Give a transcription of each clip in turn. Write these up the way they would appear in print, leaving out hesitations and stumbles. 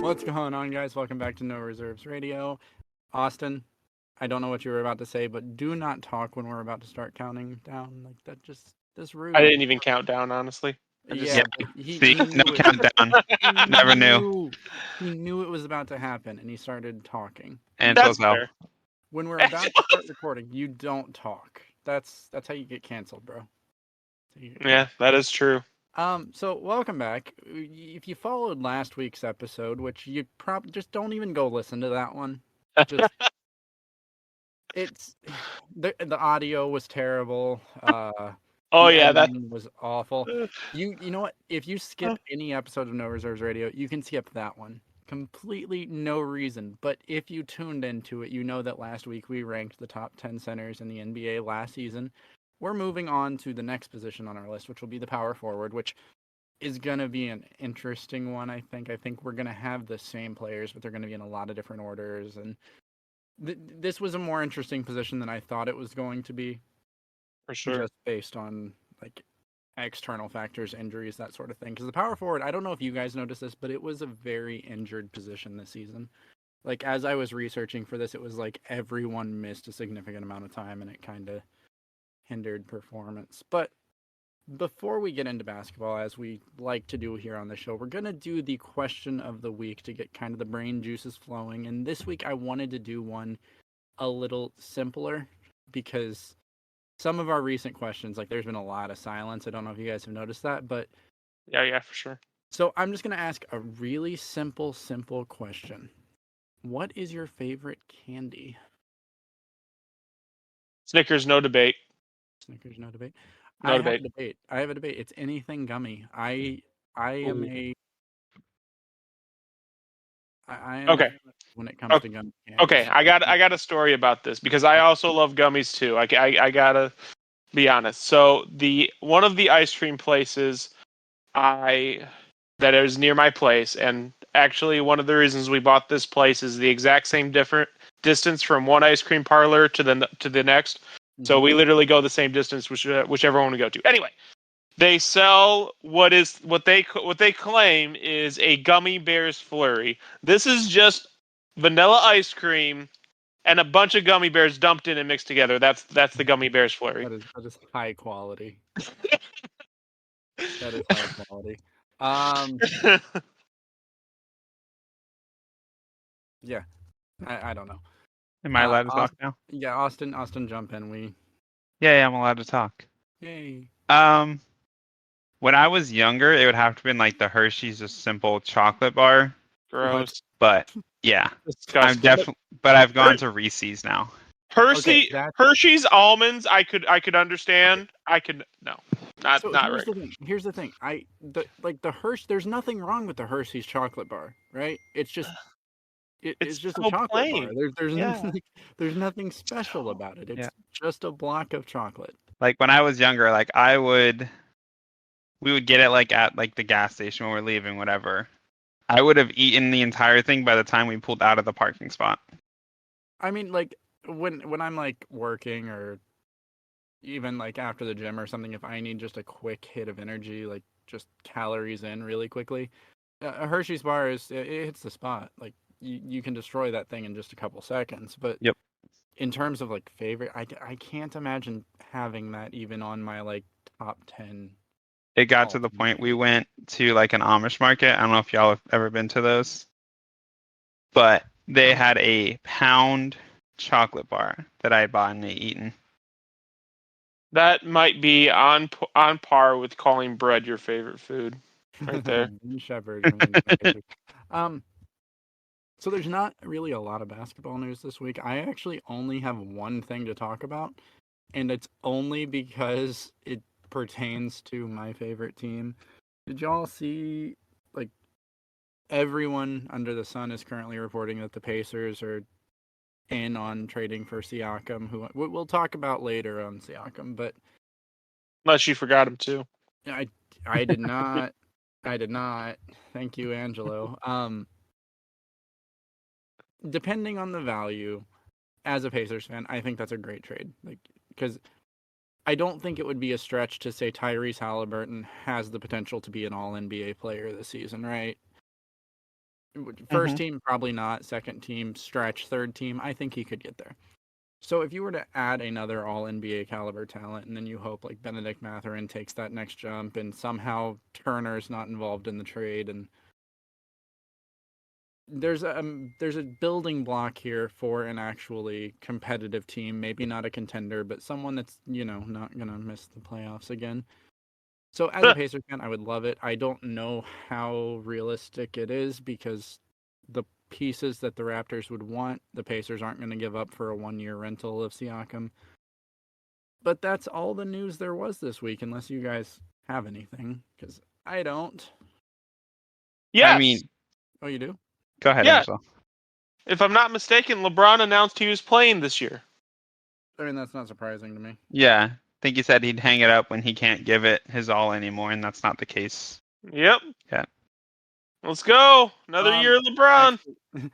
What's going on, guys? Welcome back to No Reserves Radio. Austin, I don't know what you were about to say, but do not talk when we're about to start counting down. Like that, that's rude. I didn't even count down, honestly. Yeah, See, he no knew it. countdown. Never knew. He knew it was about to happen, and he started talking. And That's so fair. When we're about to start recording, you don't talk. That's how you get canceled, bro. Yeah, that is true. So welcome back. If you followed last week's episode, which you probably just don't even go listen to that one. Just it's the audio was terrible. Oh The yeah, that editing was awful. You know what? If you skip any episode of No Reserves Radio, you can skip that one. Completely no reason. But if you tuned into it, you know that last week we ranked the top 10 centers in the NBA last season. We're moving on to the next position on our list, which will be the power forward, which is going to be an interesting one, I think. I think we're going to have the same players, but they're going to be in a lot of different orders. And this was a more interesting position than I thought it was going to be. for sure. Just based on like external factors, injuries, that sort of thing. Because the power forward, I don't know if you guys noticed this, but it was a very injured position this season. Like as I was researching for this, it was like everyone missed a significant amount of time, and it kind of hindered performance. But before we get into basketball, as we like to do here on the show, we're going to do the question of the week to get kind of the brain juices flowing. And this week I wanted to do one a little simpler because some of our recent questions, like there's been a lot of silence. I don't know if you guys have noticed that, but Yeah, for sure. so I'm just going to ask a really simple question. What is your favorite candy? Snickers, no debate. Snickers, no debate. No debate. I have a debate. It's anything gummy. I am a Okay. When it comes to gummy candies. Okay, I got a story about this because I also love gummies too. I gotta be honest. So one of the ice cream places that is near my place, and actually one of the reasons we bought this place is the exact same different distance from one ice cream parlor to the next. Mm-hmm. So we literally go the same distance whichever one we go to. Anyway, they sell what they claim is a gummy bears flurry. This is just vanilla ice cream and a bunch of gummy bears dumped in and mixed together. That's the gummy bears flurry. That is high quality. That is high quality. Yeah, I don't know. Am I allowed to talk now? Yeah, Austin, jump in. Yeah, I'm allowed to talk. Yay. When I was younger, it would have to been like the Hershey's just simple chocolate bar. Gross. But yeah, I've gone to Reese's now. Hershey's almonds, I could understand. Okay. Not right. Here's the thing. The Hershey. There's nothing wrong with the Hershey's chocolate bar, right? It's just it's just so a chocolate plain. Bar. There's nothing special about it. It's just a block of chocolate. Like when I was younger, like we would get it like at like the gas station when we're leaving, whatever. I would have eaten the entire thing by the time we pulled out of the parking spot. I mean, like when I'm like working or even like after the gym or something, if I need just a quick hit of energy, like just calories in really quickly, a Hershey's bar it hits the spot. Like you can destroy that thing in just a couple seconds. But in terms of like favorite, I can't imagine having that even on my like top 10. It got to the point we went to like an Amish market. I don't know if y'all have ever been to those, but they had a pound chocolate bar that I had bought and eaten. That might be on par with calling bread your favorite food, right there. Shepherd. So there's not really a lot of basketball news this week. I actually only have one thing to talk about, and it's only because it pertains to my favorite team. Did y'all see, like, everyone under the sun is currently reporting that the Pacers are in on trading for Siakam, who we'll talk about later on Siakam, but unless you forgot him too. I did not. I did not. Thank you, Angelo. Depending on the value, as a Pacers fan, I think that's a great trade. Like because I don't think it would be a stretch to say Tyrese Halliburton has the potential to be an All-NBA player this season, right? First team, probably not. Second team, stretch. Third team, I think he could get there. So if you were to add another All-NBA caliber talent, and then you hope like Benedict Mathurin takes that next jump, and somehow Turner's not involved in the trade, and there's a building block here for an actually competitive team, maybe not a contender, but someone that's, not gonna miss the playoffs again. So as a Pacers fan, I would love it. I don't know how realistic it is because the pieces that the Raptors would want, the Pacers aren't going to give up for a 1-year rental of Siakam. But that's all the news there was this week, unless you guys have anything, because I don't. Yes. I mean, Oh, you do? go ahead, Yeah. Angelo. If I'm not mistaken, LeBron announced he was playing this year. I mean, that's not surprising to me. Yeah, I think he said he'd hang it up when he can't give it his all anymore, and that's not the case. Yep. Yeah. Let's go. Another year of LeBron. Actually,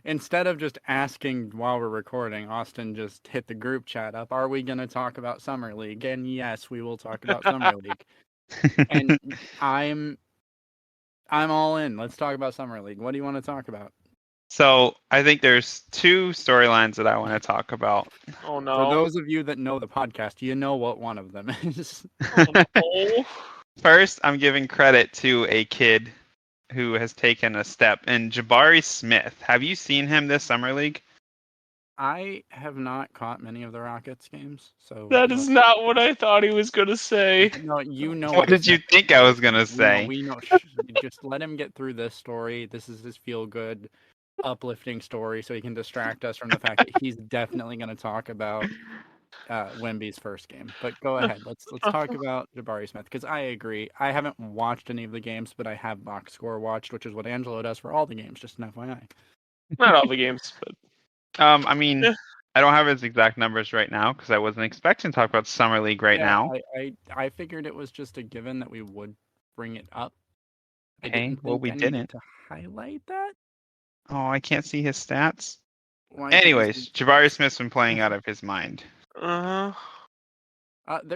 instead of just asking while we're recording, Austin just hit the group chat up. Are we going to talk about Summer League? And yes, we will talk about Summer League. And I'm all in. Let's talk about Summer League. What do you want to talk about? So I think there's two storylines that I want to talk about. Oh no. For those of you that know the podcast, you know what one of them is. Oh, no. First, I'm giving credit to a kid who has taken a step, and Jabari Smith. Have you seen him this summer league? I have not caught many of the Rockets games, so That is not what I thought he was going to say. No, you know What did you think I was gonna say? We know. Just let him get through this story. This is his feel-good, uplifting story, so he can distract us from the fact that he's definitely going to talk about Wemby's first game. But go ahead. Let's talk about Jabari Smith, because I agree. I haven't watched any of the games, but I have box score watched, which is what Angelo does for all the games. Just an FYI. Not all the games, but I mean, I don't have his exact numbers right now because I wasn't expecting to talk about summer league right now. I figured it was just a given that we would bring it up. Okay, well, we didn't. To highlight that. Oh, I can't see his stats. Why can't you Anyways, Jabari Smith's been playing out of his mind. There's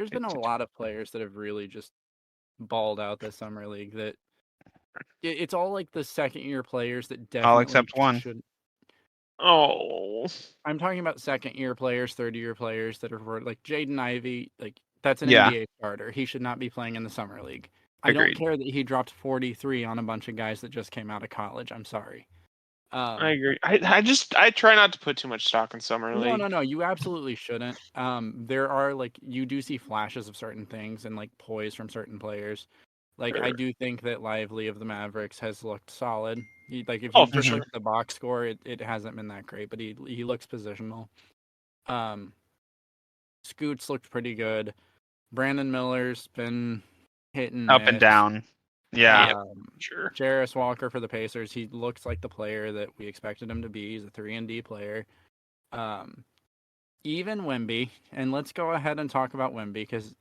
been a lot of players that have really just balled out this summer league. That it's all like the second-year players that definitely All except one. should. Oh. I'm talking about second-year players, third-year players that are like Jaden Ivey. Like that's an Yeah. NBA starter. He should not be playing in the summer league. I Agreed. don't care that he dropped 43 on a bunch of guys that just came out of college. I'm sorry. I agree. I try not to put too much stock in summer league. No. You absolutely shouldn't. There are you do see flashes of certain things and like poise from certain players. Like I do think that Lively of the Mavericks has looked solid. If you just look at the box score, it hasn't been that great, but he looks positional. Scoots looked pretty good. Brandon Miller's been hitting up and down. Yeah. Sure. Jarris Walker for the Pacers, he looks like the player that we expected him to be. He's a 3-and-D player. Even Wemby, and let's go ahead and talk about Wemby because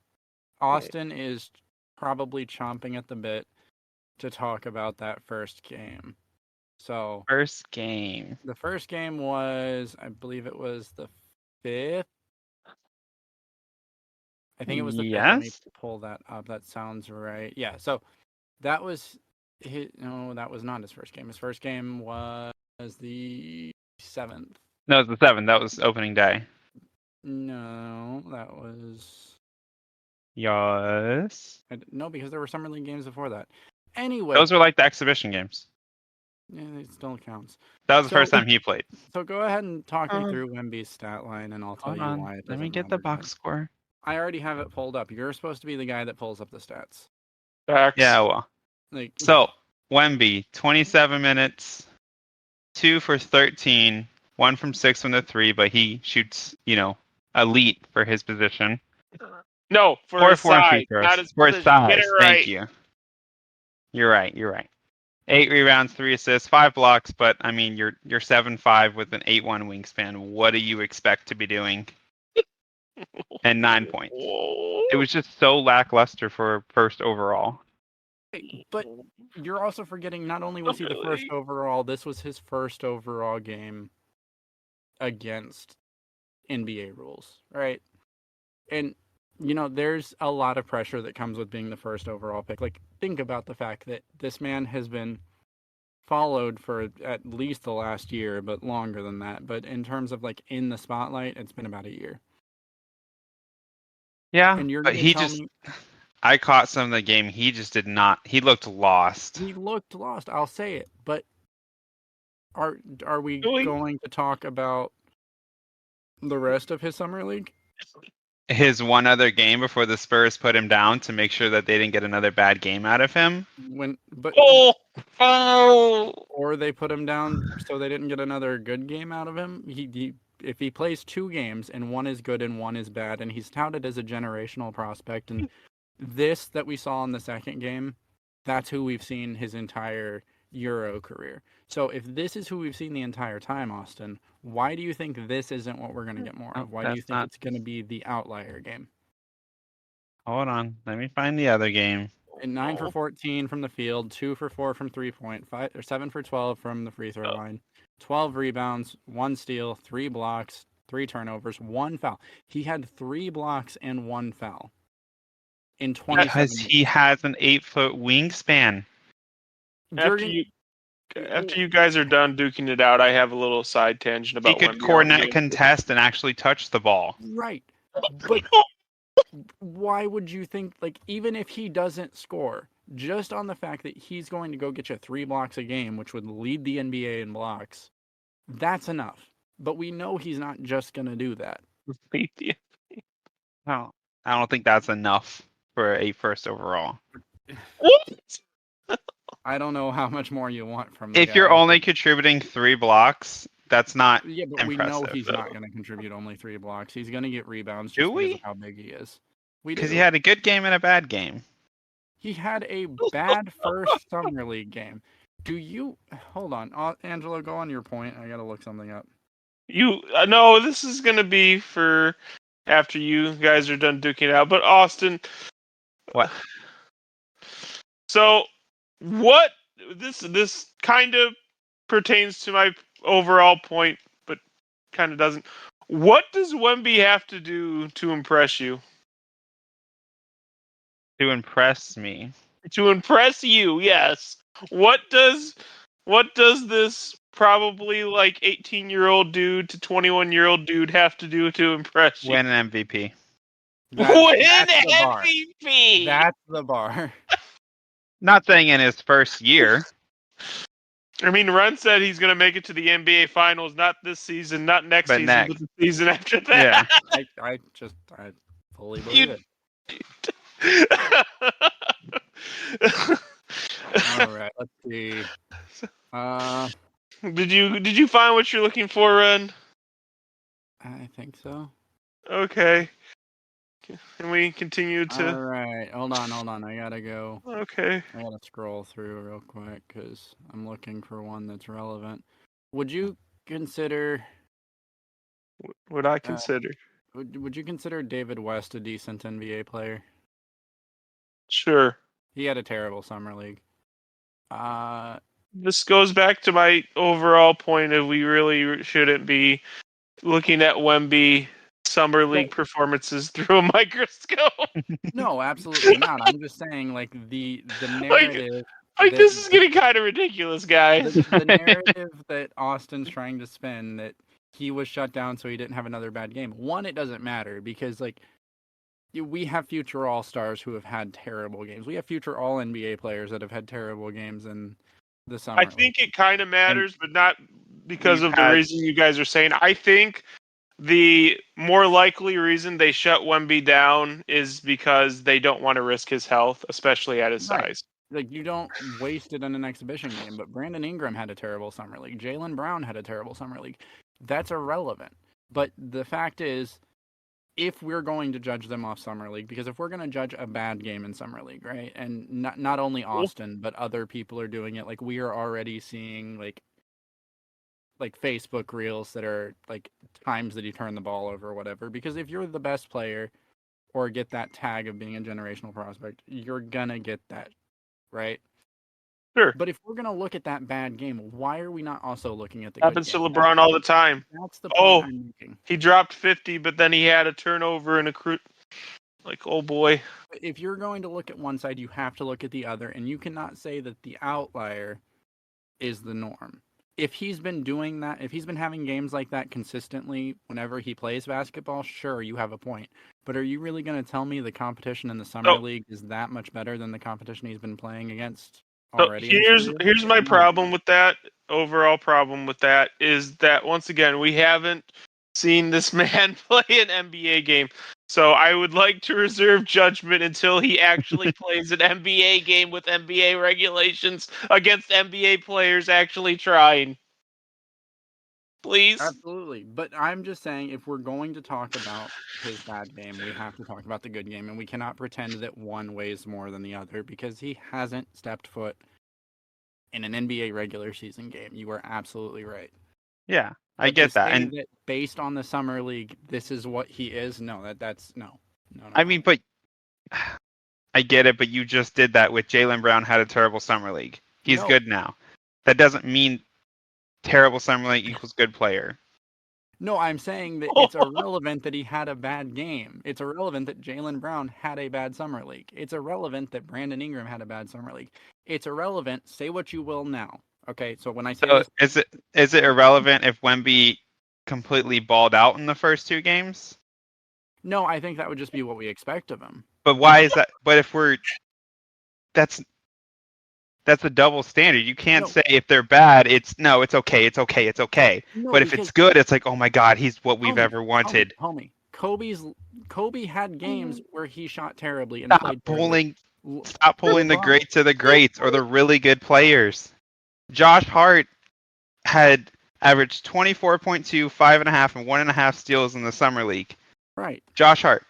Austin is probably chomping at the bit to talk about that first game. So first game. The first game was, I believe it was the 5th. I think it was the 5th. Let me pull that up. That sounds right. Yeah, so that was no, that was not his first game. His first game was the 7th. No, it was the 7th. That was opening day. No, that was... Yes. No, because there were Summer League games before that. Anyway. Those were like the exhibition games. Yeah, it still counts. That was the first time he played. So go ahead and talk me through Wemby's stat line, and I'll tell you why it doesn't. Let me get the box score. I already have it pulled up. You're supposed to be the guy that pulls up the stats. Facts. Yeah, well. So, Wemby, 27 minutes, 2 for 13, 1 from 6 from the 3, but he shoots, elite for his position. No, for his side, not his for his size. Get it right. Thank you. You're right. 8 rebounds, 3 assists, 5 blocks, but I mean, you're 7'5" with an 8'1" wingspan. What do you expect to be doing? And 9 points. It was just so lackluster for first overall. But you're also forgetting not only was he the first overall, this was his first overall game against NBA rules, right? And there's a lot of pressure that comes with being the first overall pick. Like, think about the fact that this man has been followed for at least the last year, but longer than that. But in terms of like in the spotlight, it's been about a year. Yeah, And you're but going to tell me I caught some of the game. He just did not. He looked lost. he looked lost. I'll say it. But are we Really? going to talk about the rest of his summer league? His one other game before the Spurs put him down to make sure that they didn't get another bad game out of him. Or they put him down so they didn't get another good game out of him. If he plays 2 games and one is good and one is bad, and he's touted as a generational prospect, and this that we saw in the second game, that's who we've seen his entire Euro career. So if this is who we've seen the entire time, Austin, why do you think this isn't what we're going to get more of? Why do you think it's going to be the outlier game? Hold on, let me find the other game. And 9 for 14 from the field, 2 for 4 from 3-point, 7 for 12 from the free throw line, 12 rebounds, 1 steal, 3 blocks, 3 turnovers, 1 foul. He had 3 blocks and 1 foul in 27 Because he has an 8-foot wingspan. After you guys are done duking it out, I have a little side tangent about he could cornet contest and actually touch the ball. Right. But why would you think, like, even if he doesn't score, just on the fact that he's going to go get you 3 blocks a game, which would lead the NBA in blocks, that's enough. But we know he's not just going to do that. No, I don't think that's enough for a first overall. I don't know how much more you want from the If guy. you're only contributing 3 blocks, that's not Yeah, but impressive. we know he's not going to contribute only 3 blocks. He's going to get rebounds just Do because we? of how big he is. Because he had a good game and a bad game. He had a bad first summer league game. Hold on, Angelo, go on your point. I got to look something up. No, this is going to be for after you guys are done duking it out. But Austin, what? So, what this kind of pertains to my overall point, but kind of doesn't. What does Wemby have to do to impress you? To impress me. To impress you, yes. What does this probably like 18-year-old dude to 21-year-old dude have to do to impress you? Win an MVP. Win MVP. That's the bar. Not saying in his first year. I mean, Rehn said he's going to make it to the NBA Finals, not this season, not next season, but the season after that. Yeah. I fully believe it. All right, let's see. Did you find what you're looking for, Rehn? I think so. Okay. Can we continue to? All right, hold on. I gotta go. Okay. I gotta scroll through real quick because I'm looking for one that's relevant. Would you consider? Would I consider? Would you consider David West a decent NBA player? Sure. He had a terrible summer league. This goes back to my overall point of we really shouldn't be looking at Wemby summer league performances through a microscope. No, absolutely not. I'm just saying, like, the narrative. This is getting kind of ridiculous, guys. The narrative that Austin's trying to spin that he was shut down so he didn't have another bad game. One, it doesn't matter because, like, we have future All-Stars who have had terrible games. We have future All-NBA players that have had terrible games in the summer. I think it kind of matters, but not because of the reason you guys are saying. I think the more likely reason they shut Wemby down is because they don't want to risk his health, especially at his size. Like, you don't waste it in an exhibition game, but Brandon Ingram had a terrible summer league. Jaylen Brown had a terrible summer league. That's irrelevant. But the fact is, if we're going to judge them off summer league, because if we're going to judge a bad game in summer league, right, and not only Austin, but other people are doing it, like, we are already seeing, like Facebook reels that are, like, times that you turn the ball over or whatever, because if you're the best player or get that tag of being a generational prospect, you're going to get that, right? Sure. But if we're going to look at that bad game, why are we not also looking at the happens good game? to LeBron all the time. That's the point I'm making. He dropped 50, but then he had a turnover and Like, oh boy. If you're going to look at one side, you have to look at the other, and you cannot say that the outlier is the norm. If he's been doing that, if he's been having games like that consistently whenever he plays basketball, sure, you have a point. But are you really going to tell me the competition in the summer league is that much better than the competition he's been playing against already? So here's my problem with that. Overall problem with that is that once again we haven't seen this man play an NBA game. So I would like to reserve judgment until he actually plays an NBA game with NBA regulations against NBA players actually trying. Please. Absolutely. But I'm just saying, if we're going to talk about his bad game, we have to talk about the good game, and we cannot pretend that one weighs more than the other because he hasn't stepped foot in an NBA regular season game. You are absolutely right. Yeah, I But get to that. say And that based on the summer league, this is what he is. No, that's no. I mean, but I get it. But you just did that with Jaylen Brown had a terrible summer league. He's good now. That doesn't mean terrible summer league equals good player. No, I'm saying that it's irrelevant that he had a bad game. It's irrelevant that Jaylen Brown had a bad summer league. It's irrelevant that Brandon Ingram had a bad summer league. It's irrelevant. Say what you will now. Okay, so when I say this, is it irrelevant if Wemby completely balled out in the first two games? No, I think that would just be what we expect of him. But why is that? But if that's a double standard. You can't say if they're bad, it's okay. No, but if it's good, it's like, oh my God, he's what we've ever wanted. Homie, Kobe had games where he shot terribly and Stop played pulling terribly. the greats of the greats or the really good players. Josh Hart had averaged 24.2, 5.5, and 1.5 steals in the summer league. Right. Josh Hart.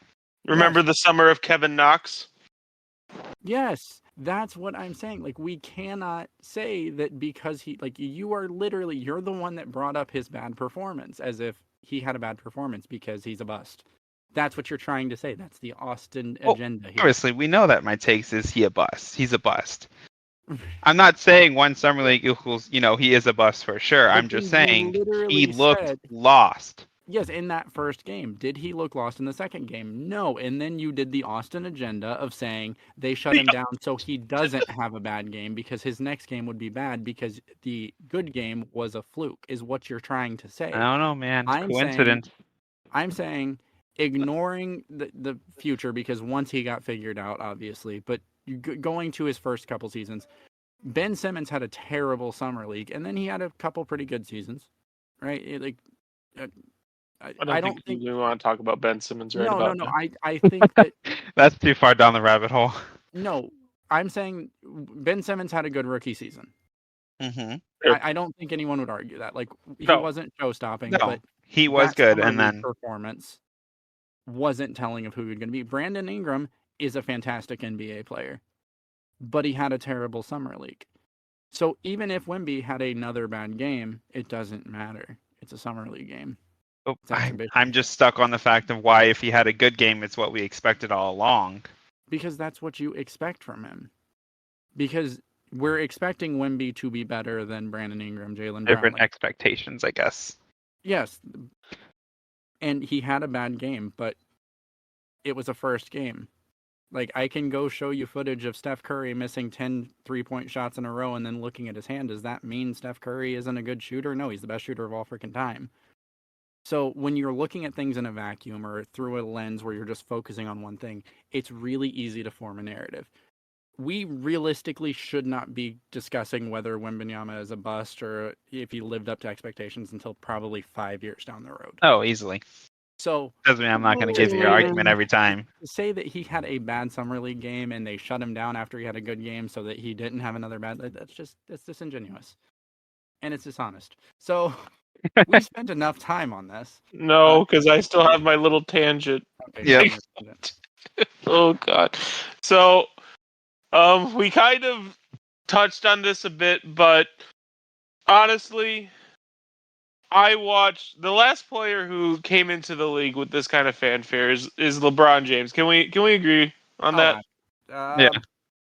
Remember the summer of Kevin Knox? Yes. That's what I'm saying. Like, we cannot say that because you're the one that brought up his bad performance as if he had a bad performance because he's a bust. That's what you're trying to say. That's the Austin agenda here. Obviously, we know that my takes is he a bust. He's a bust. I'm not saying one summer league equals, he is a bust for sure. I'm just saying he looked lost. Yes, in that first game. Did he look lost in the second game? No. And then you did the Austin agenda of saying they shut him down so he doesn't have a bad game because his next game would be bad because the good game was a fluke, is what you're trying to say. I don't know, man. It's coincidence. I'm saying ignoring the future because once he got figured out, obviously, but going to his first couple seasons, Ben Simmons had a terrible summer league, and then he had a couple pretty good seasons, right? I don't think we want to talk about Ben Simmons about No. I think that that's too far down the rabbit hole. No, I'm saying Ben Simmons had a good rookie season. Mm-hmm. I don't think anyone would argue that. Like, he wasn't show-stopping, but he was good, and then performance wasn't telling of who he was going to be. Brandon Ingram is a fantastic NBA player, but he had a terrible summer league. So even if Wemby had another bad game, it doesn't matter. It's a summer league game. I'm just stuck on the fact of why, if he had a good game, it's what we expected all along. Because that's what you expect from him. Because we're expecting Wemby to be better than Brandon Ingram, Jaylen Brown. Different expectations, I guess. Yes. And he had a bad game, but it was a first game. Like, I can go show you footage of Steph Curry missing 10 3-point shots in a row and then looking at his hand. Does that mean Steph Curry isn't a good shooter? No, he's the best shooter of all freaking time. So when you're looking at things in a vacuum or through a lens where you're just focusing on one thing, it's really easy to form a narrative. We realistically should not be discussing whether Wembanyama is a bust or if he lived up to expectations until probably 5 years down the road. Oh, easily. So doesn't mean I'm not going to give you your argument every time. To say that he had a bad summer league game and they shut him down after he had a good game so that he didn't have another bad, that's disingenuous. And it's dishonest. So we spent enough time on this. No, because I still have my little tangent. Okay, yeah. Oh God. So, we kind of touched on this a bit, but honestly, I watched the last player who came into the league with this kind of fanfare is LeBron James. Can we agree on that?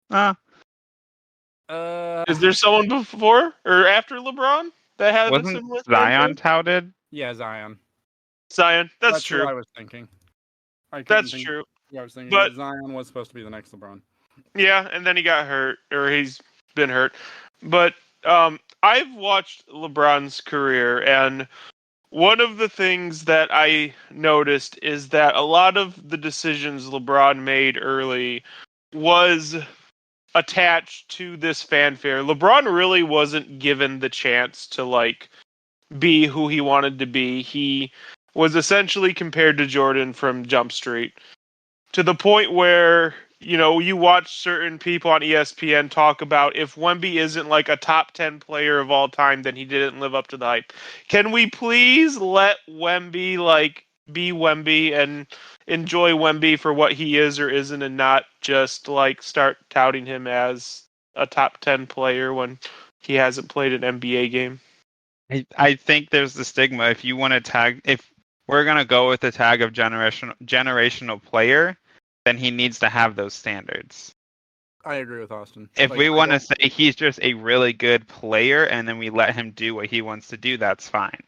Yeah. Is there someone before or after LeBron that had a similar Zion touted? Yeah, Zion. That's true. What I was thinking. That's true. Yeah, I was thinking But Zion was supposed to be the next LeBron. yeah, and then he got hurt, or he's been hurt. But I've watched LeBron's career, and one of the things that I noticed is that a lot of the decisions LeBron made early was attached to this fanfare. LeBron really wasn't given the chance to like be who he wanted to be. He was essentially compared to Jordan from Jump Street, to the point where, you know, you watch certain people on ESPN talk about if Wemby isn't like a top 10 player of all time, then he didn't live up to the hype. Can we please let Wemby like be Wemby and enjoy Wemby for what he is or isn't, and not just like start touting him as a top 10 player when he hasn't played an NBA game? I think there's the stigma. If you want to tag, if we're gonna go with the tag of generational player, then he needs to have those standards. I agree with Austin. If Like, we I want to don't- say he's just a really good player and then we let him do what he wants to do, that's fine.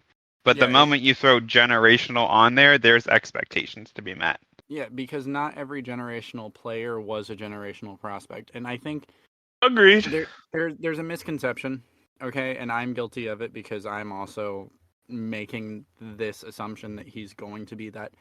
But the Yeah, moment you throw generational on there, there's expectations to be met. yeah, because not every generational player was a generational prospect, and I think Agreed. there's a misconception, okay, and I'm guilty of it because I'm also making this assumption that he's going to be that.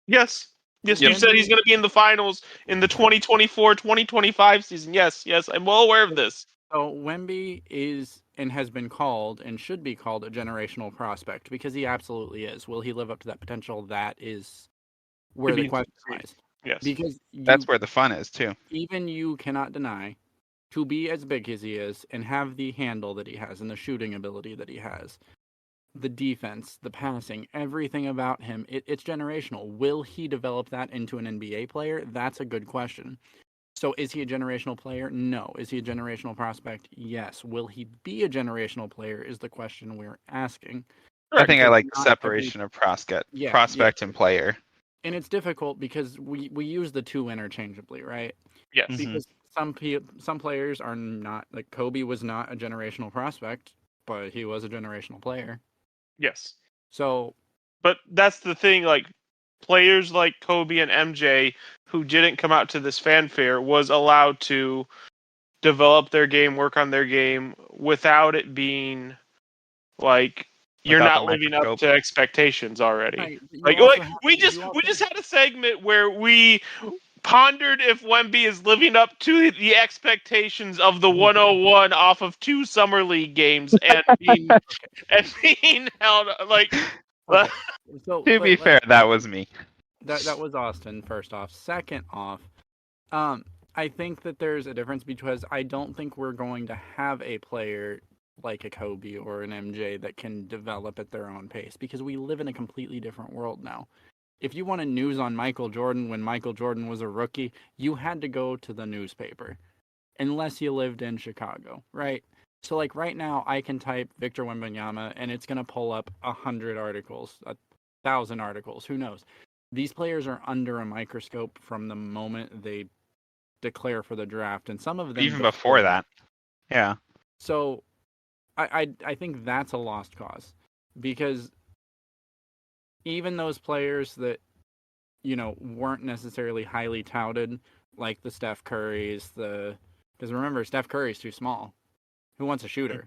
Yes. Yes, you Yep. said he's going to be in the finals in the 2024-2025 season. Yes, I'm well aware of this. So Wemby is and has been called and should be called a generational prospect because he absolutely is. Will he live up to that potential? That is where the be question seen. lies. Yes. Because That's where the fun is too. even you cannot deny, to be as big as he is and have the handle that he has and the shooting ability that he has, the defense, the passing, everything about him, it's generational. Will he develop that into an NBA player? That's a good question. So is he a generational player? No. Is he a generational prospect? Yes. Will he be a generational player is the question we're asking. I think I Because like the not separation of yeah, prospect and player. and it's difficult because we use the two interchangeably, right? Yes. Mhm. Because some players are not, like Kobe was not a generational prospect, but he was a generational player. Yes. So But that's the thing, like players like Kobe and MJ who didn't come out to this fanfare was allowed to develop their game, work on their game without it being like you're Without the not living up microscope. to expectations already. right, Like, we just had a segment where we pondered if Wemby is living up to the expectations of the 101 off of 2 summer league games and being held like. okay. So To be fair, that was me. that was Austin, first off. Second off, I think that there's a difference because I don't think we're going to have a player like a Kobe or an MJ that can develop at their own pace because we live in a completely different world now. If you wanted news on Michael Jordan when Michael Jordan was a rookie, you had to go to the newspaper unless you lived in Chicago, right? So like right now I can type Victor Wembanyama and it's going to pull up 100 articles, 1,000 articles, who knows. These players are under a microscope from the moment they declare for the draft, and some of them Even before that. Yeah. So I think that's a lost cause because even those players that weren't necessarily highly touted, like the Steph Currys, because remember Steph Curry's too small. Who wants a shooter?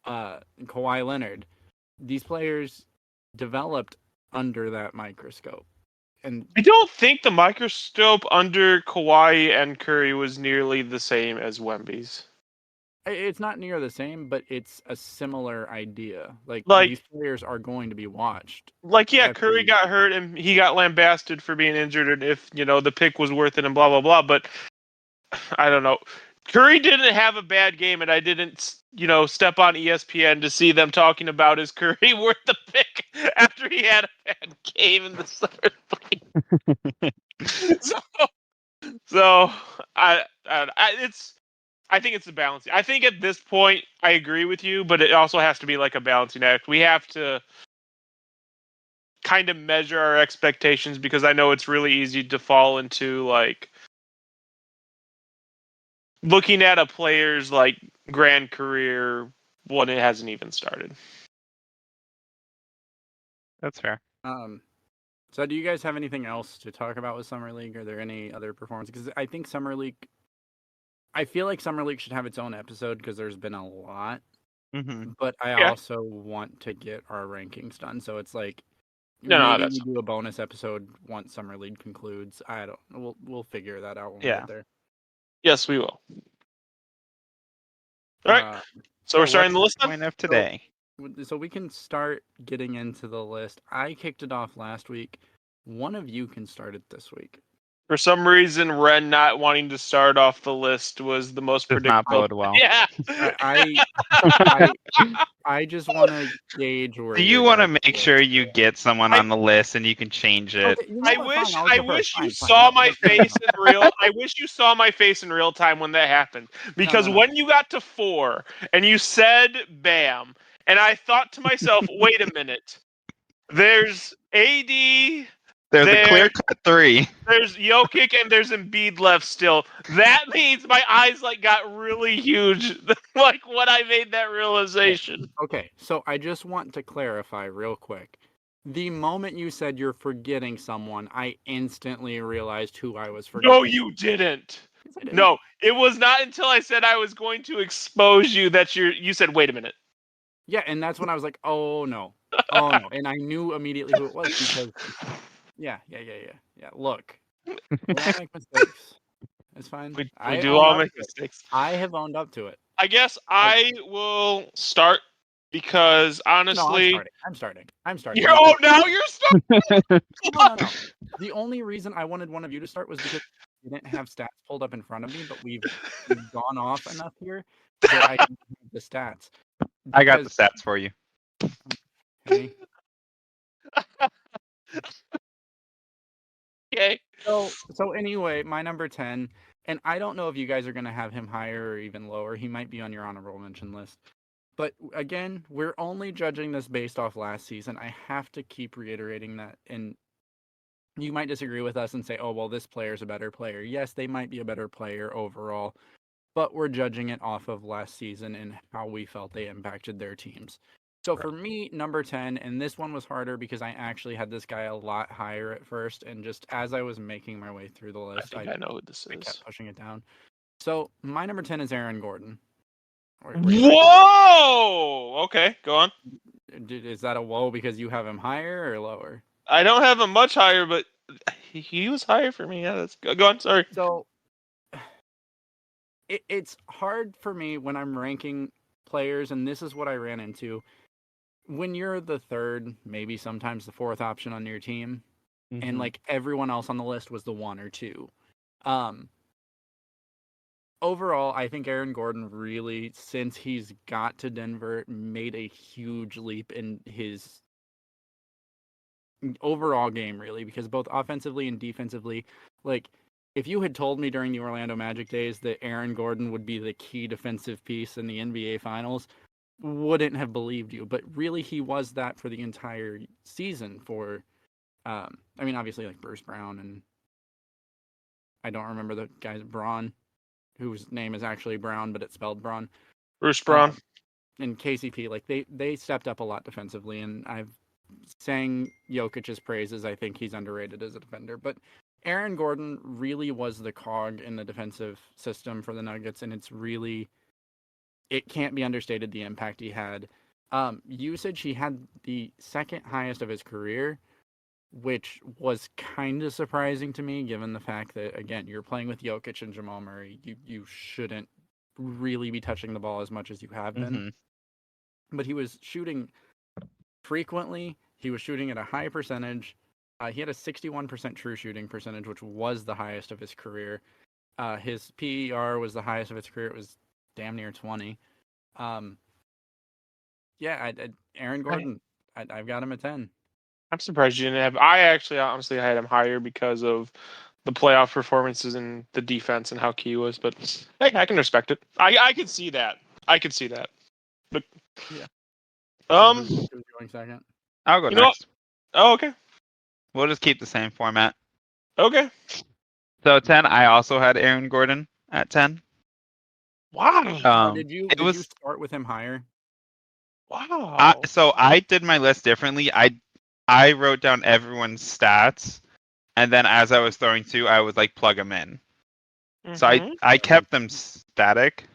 Kawhi Leonard. These players developed under that microscope. And I don't think the microscope under Kawhi and Curry was nearly the same as Wemby's. it's not near the same, but it's a similar idea. Like these players are going to be watched. Yeah, Curry got hurt and he got lambasted for being injured, and if the pick was worth it and blah blah blah. But I don't know. Curry didn't have a bad game, and I didn't, step on ESPN to see them talking about is Curry worth the pick after he had a bad game in the summer league. so I think it's a balancing. I think at this point I agree with you, but it also has to be like a balancing act. We have to kind of measure our expectations because I know it's really easy to fall into like looking at a player's like grand career when it hasn't even started. That's fair. So, do you guys have anything else to talk about with Summer League? Are there any other performances? Because I think I feel like Summer League should have its own episode because there's been a lot. Mm-hmm. But I Yeah. also want to get our rankings done. So it's like No, maybe that's we do a bonus episode once Summer League concludes. I don't. We'll figure that out when we Yeah. get there. yes, we will. All right. Uh, So we're starting what's the list then? point of today? so we can start getting into the list. I kicked it off last week. One of you can start it this week. For some reason, Rehn not wanting to start off the list was the most Does not predictable. bode well. Yeah. I just want to gauge where. Do you want to make sure you get someone on the list and you can change it? Okay, you know I what? wish Fine, I'll go first. wish you Fine. saw No, my no, face in real. I wish you saw my face in real time when that happened. Because no. when you got to 4 and you said "bam," and I thought to myself, "Wait a minute. There's AD, There's there- a clear-cut 3. there's Jokic, and there's Embiid left still." That means my eyes got really huge. When I made that realization. Okay, so I just want to clarify real quick. The moment you said you're forgetting someone, I instantly realized who I was forgetting. No, you didn't. Yes, I did. No, it was not until I said I was going to expose you that you said, "Wait a minminute." Yeah, and that's when I was like, oh no. And I knew immediately who it was because yeah. Look, we all make mistakes. It's fine. We I do owned all up make to it. mistakes. I have owned up to it. I guess I will start because honestly, No, I'm starting. now you're starting. No. The only reason I wanted one of you to start was because I didn't have stats pulled up in front of me, but we've gone off enough here that I can have the stats. I got the stats for you. Okay. Okay. So anyway, my number 10, and I don't know if you guys are going to have him higher or even lower. He might be on your honorable mention list. But again, we're only judging this based off last season. I have to keep reiterating that. And you might disagree with us and say, oh, well, this player's a better player. Yes, they might be a better player overall, but we're judging it off of last season and how we felt they impacted their teams. So for me, number 10, and this one was harder because I actually had this guy a lot higher at first, and just as I was making my way through the list, I know who this I is. kept pushing it down. So my number 10 is Aaron Gordon. Whoa! Okay, go on. Is that a whoa because you have him higher or lower? I don't have him much higher, but he was higher for me. Yeah, that's go on. Sorry. So it's hard for me when I'm ranking players, and this is what I ran into. When you're the third, maybe sometimes the fourth option on your team, and like everyone else on the list was the 1 or 2. Overall, I think Aaron Gordon really, since he's got to Denver, made a huge leap in his overall game, really, because both offensively and defensively, like, if you had told me during the Orlando Magic days that Aaron Gordon would be the key defensive piece in the NBA Finals, wouldn't have believed you. But really, he was that for the entire season for, obviously, like Bruce Brown, and I don't remember the guy's Braun, whose name is actually Brown, but it's spelled Braun. Bruce Brown. And KCP, like, they stepped up a lot defensively, and I've sang Jokic's praises. I think he's underrated as a defender, but Aaron Gordon really was the cog in the defensive system for the Nuggets, and it can't be understated the impact he had. Usage, he had the second highest of his career, which was kind of surprising to me, given the fact that, again, you're playing with Jokic and Jamal Murray. You shouldn't really be touching the ball as much as you have been. But he was shooting frequently. He was shooting at a high percentage. He had a 61% true shooting percentage, which was the highest of his career. His PER was the highest of his career. It was damn near 20. Aaron Gordon, I've got him at 10. I'm surprised you didn't have. I actually, honestly, I had him higher because of the playoff performances and the defense and how key he was. But hey, I can respect it. I can see that. But yeah. Who's going second? I'll go next. Oh, okay. We'll just keep the same format. Okay. So 10, I also had Aaron Gordon at 10. Wow. Did you start with him higher? Wow. So I did my list differently. I I wrote down everyone's stats, and then as I was throwing two, I would like plug them in. So I kept them static,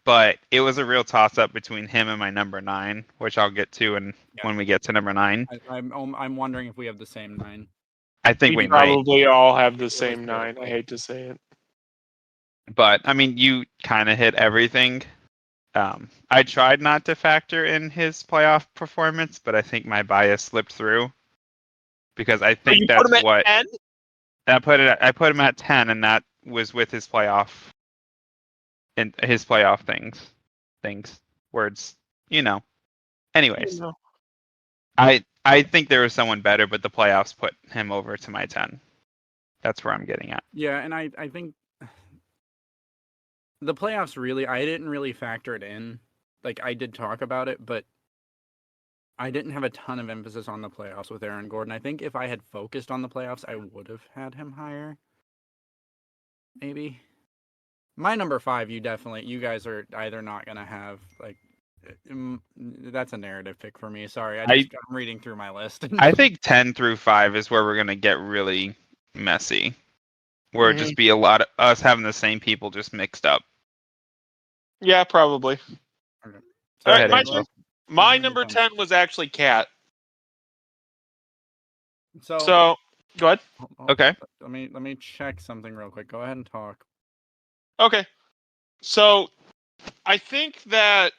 but it was a real toss up between him and my number 9, which I'll get to when we get to number 9. I'm wondering if we have the same 9. I think We we might. probably all have the It was same very 9. I close. hate to say it. But I mean, you kind of hit everything. I tried not to factor in his playoff performance, but I think my bias slipped through because I So think you put that's him at what 10? I put him at 10, and that was with his playoff things, words, you know. Anyways, No. I think there was someone better, but the playoffs put him over to my 10. That's where I'm getting at. Yeah, and I think the playoffs I didn't really factor it in. Like, I did talk about it, but I didn't have a ton of emphasis on the playoffs with Aaron Gordon. I think if I had focused on the playoffs, I would have had him higher. Maybe. My number 5, you guys are either not going to have, like, that's a narrative pick for me. Sorry, I'm reading through my list. I think 10 through 5 is where we're going to get really messy. Where it'd just be a lot of us having the same people just mixed up. Yeah, probably. Okay. Go ahead, my Angelo. My number 10 was actually Cat. So go ahead. Okay. Let me check something real quick. Go ahead and talk. Okay. So I think that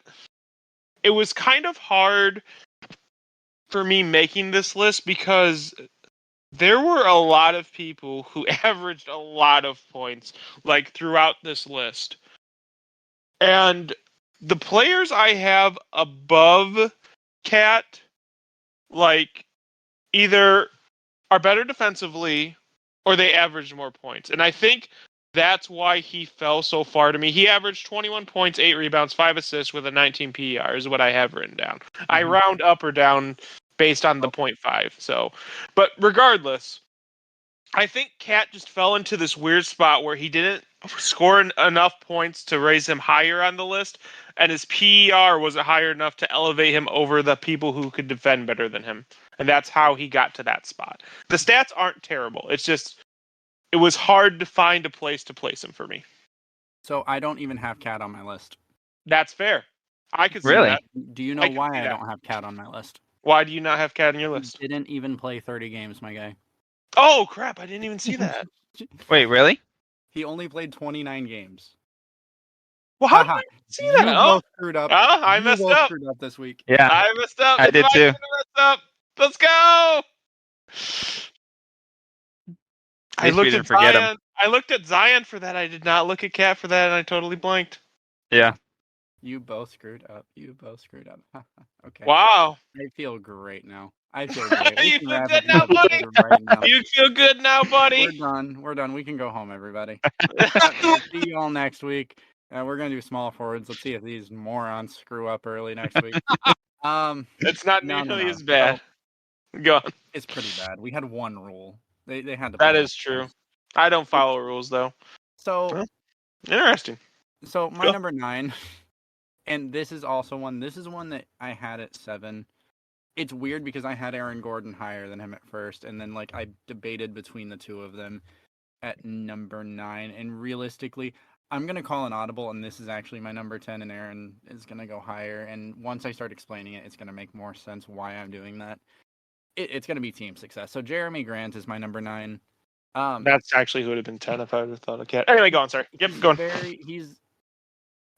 it was kind of hard for me making this list because there were a lot of people who averaged a lot of points, like, throughout this list. And the players I have above Cat, like, either are better defensively or they averaged more points. And I think that's why he fell so far to me. He averaged 21 points, 8 rebounds, 5 assists with a 19 PER is what I have written down. Mm-hmm. I round up or down based on the 0.5. So, but regardless, I think Cat just fell into this weird spot where he didn't score enough points to raise him higher on the list, and his PER wasn't higher enough to elevate him over the people who could defend better than him. And that's how he got to that spot. The stats aren't terrible. It's just, it was hard to find a place to place him for me. So I don't even have Cat on my list. That's fair. I could see Really? that. Do you know why I don't have Cat on my list? Why do you not have Cat on your list? He didn't even play 30 games, my guy. Oh, crap. I didn't even see that. Wait, really? He only played 29 games. Well, how did I see that? You both screwed up. I messed up. Screwed up this week. Yeah. I messed up. I did too. Messed up. Let's go. I looked at Zion. I looked at Zion for that. I did not look at Cat for that, and I totally blanked. Yeah. You both screwed up. Okay. Wow. I feel great now. I feel great. You feel good now, buddy? You feel good now, buddy? We're done. We can go home, everybody. See you all next week. We're gonna do small forwards. Let's see if these morons screw up early next week. It's not nearly as bad. Go on. It's pretty bad. We had one rule. They had to. That is true. I don't follow rules though. So interesting. So my number 9, and this is also one. This is one that I had at 7. It's weird because I had Aaron Gordon higher than him at first, and then I debated between the two of them at number 9. And realistically, I'm gonna call an audible, and this is actually my number 10, and Aaron is gonna go higher. And once I start explaining it, it's gonna make more sense why I'm doing that. It's gonna be team success. So Jeremy Grant is my number 9. That's actually who would have been 10 if I would have thought of Cat. Anyway, go on. Sorry. Yep, go on. He's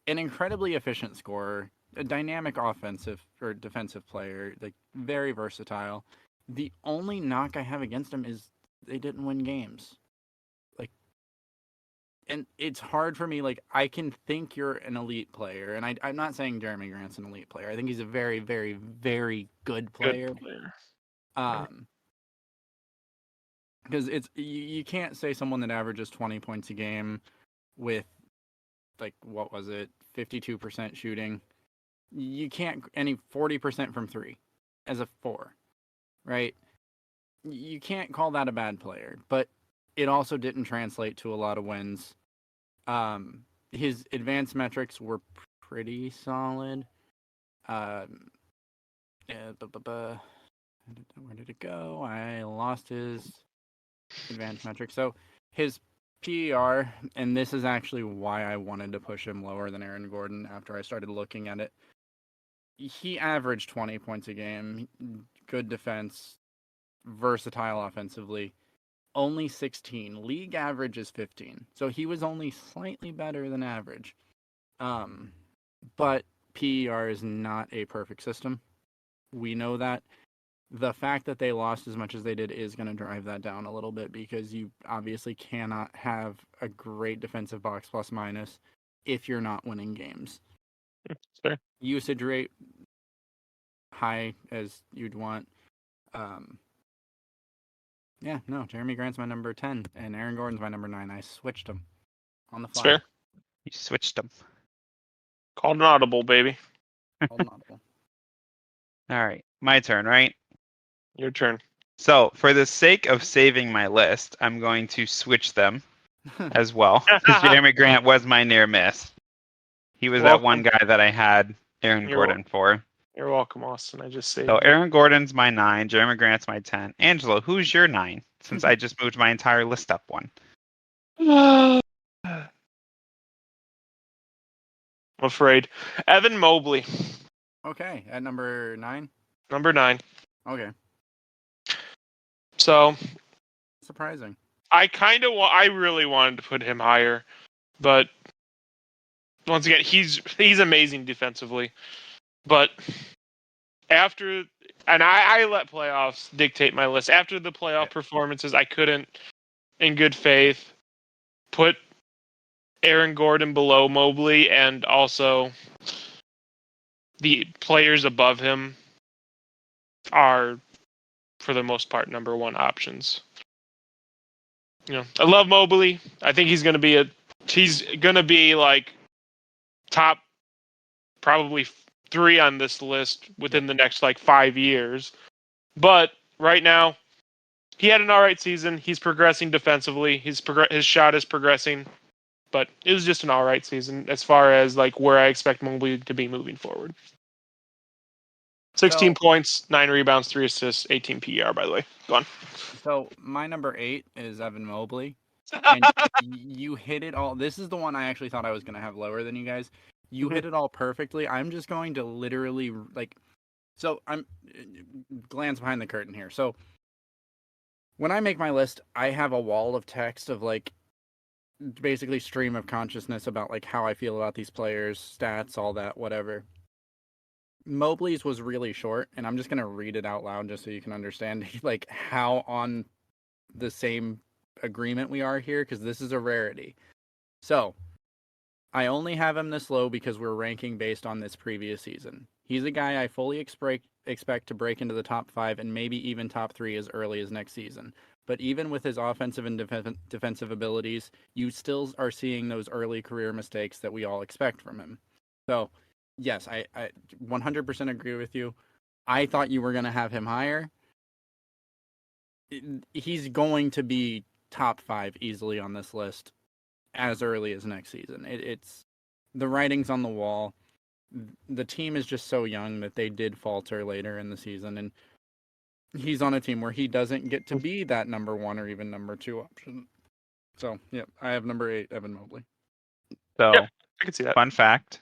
an incredibly efficient scorer, a dynamic offensive or defensive player, very versatile. The only knock I have against him is they didn't win games. And it's hard for me. I can think you're an elite player, and I'm not saying Jeremy Grant's an elite player. I think he's a very, very, very good player. Because you can't say someone that averages 20 points a game with what was it, 52% shooting. You can't 40% from 3 as a 4, right? You can't call that a bad player, but it also didn't translate to a lot of wins. His advanced metrics were pretty solid. where did it go? I lost his advanced metric. So his PER, and this is actually why I wanted to push him lower than Aaron Gordon after I started looking at it. He averaged 20 points a game, good defense, versatile offensively. Only 16. League average is 15. So he was only slightly better than average. But PER is not a perfect system. We know that. The fact that they lost as much as they did is going to drive that down a little bit because you obviously cannot have a great defensive box plus minus if you're not winning games. Fair. Usage rate high as you'd want. Jeremy Grant's my number 10 and Aaron Gordon's my number 9. I switched them on the fly. Fair. You switched them. Called an audible, baby. Called an audible. All right, my turn, right? Your turn. So, for the sake of saving my list, I'm going to switch them as well. Because Jeremy Grant was my near miss. He was that one guy that I had Aaron Gordon for. You're welcome, Austin. I just saved So it. Aaron Gordon's my 9, Jeremy Grant's my 10. Angelo, who's your 9? Since I just moved my entire list up one. I'm afraid. Evan Mobley. Okay, at number 9? Number 9. Okay. So surprising. I really wanted to put him higher, but once again, he's amazing defensively. But after, and I let playoffs dictate my list. After the playoff performances, I couldn't, in good faith, put Aaron Gordon below Mobley, and also the players above him are, for the most part, number 1 options. I love Mobley. I think he's going to be like top probably 3 on this list within the next 5 years. But right now, he had an all right season. He's progressing defensively. His shot is progressing, but it was just an all right season as far as where I expect Mobley to be moving forward. 16 points, 9 rebounds, 3 assists, 18 PER, by the way. Go on. So my number 8 is Evan Mobley. And you hit it all. This is the one I actually thought I was going to have lower than you guys. You hit it all perfectly. I'm just going to literally, so I'm glance behind the curtain here. So when I make my list, I have a wall of text of basically stream of consciousness about how I feel about these players, stats, all that, whatever. Mobley's was really short, and I'm just going to read it out loud just so you can understand how on the same agreement we are here, because this is a rarity. So I only have him this low because we're ranking based on this previous season. He's a guy I fully expect to break into the top 5 and maybe even top 3 as early as next season. But even with his offensive and defensive abilities, you still are seeing those early career mistakes that we all expect from him. So yes, I 100% agree with you. I thought you were going to have him higher. He's going to be top 5 easily on this list as early as next season. It's the writing's on the wall. The team is just so young that they did falter later in the season, and he's on a team where he doesn't get to be that number 1 or even number 2 option. So, yeah, I have number 8, Evan Mobley. So, I can see that. Fun fact.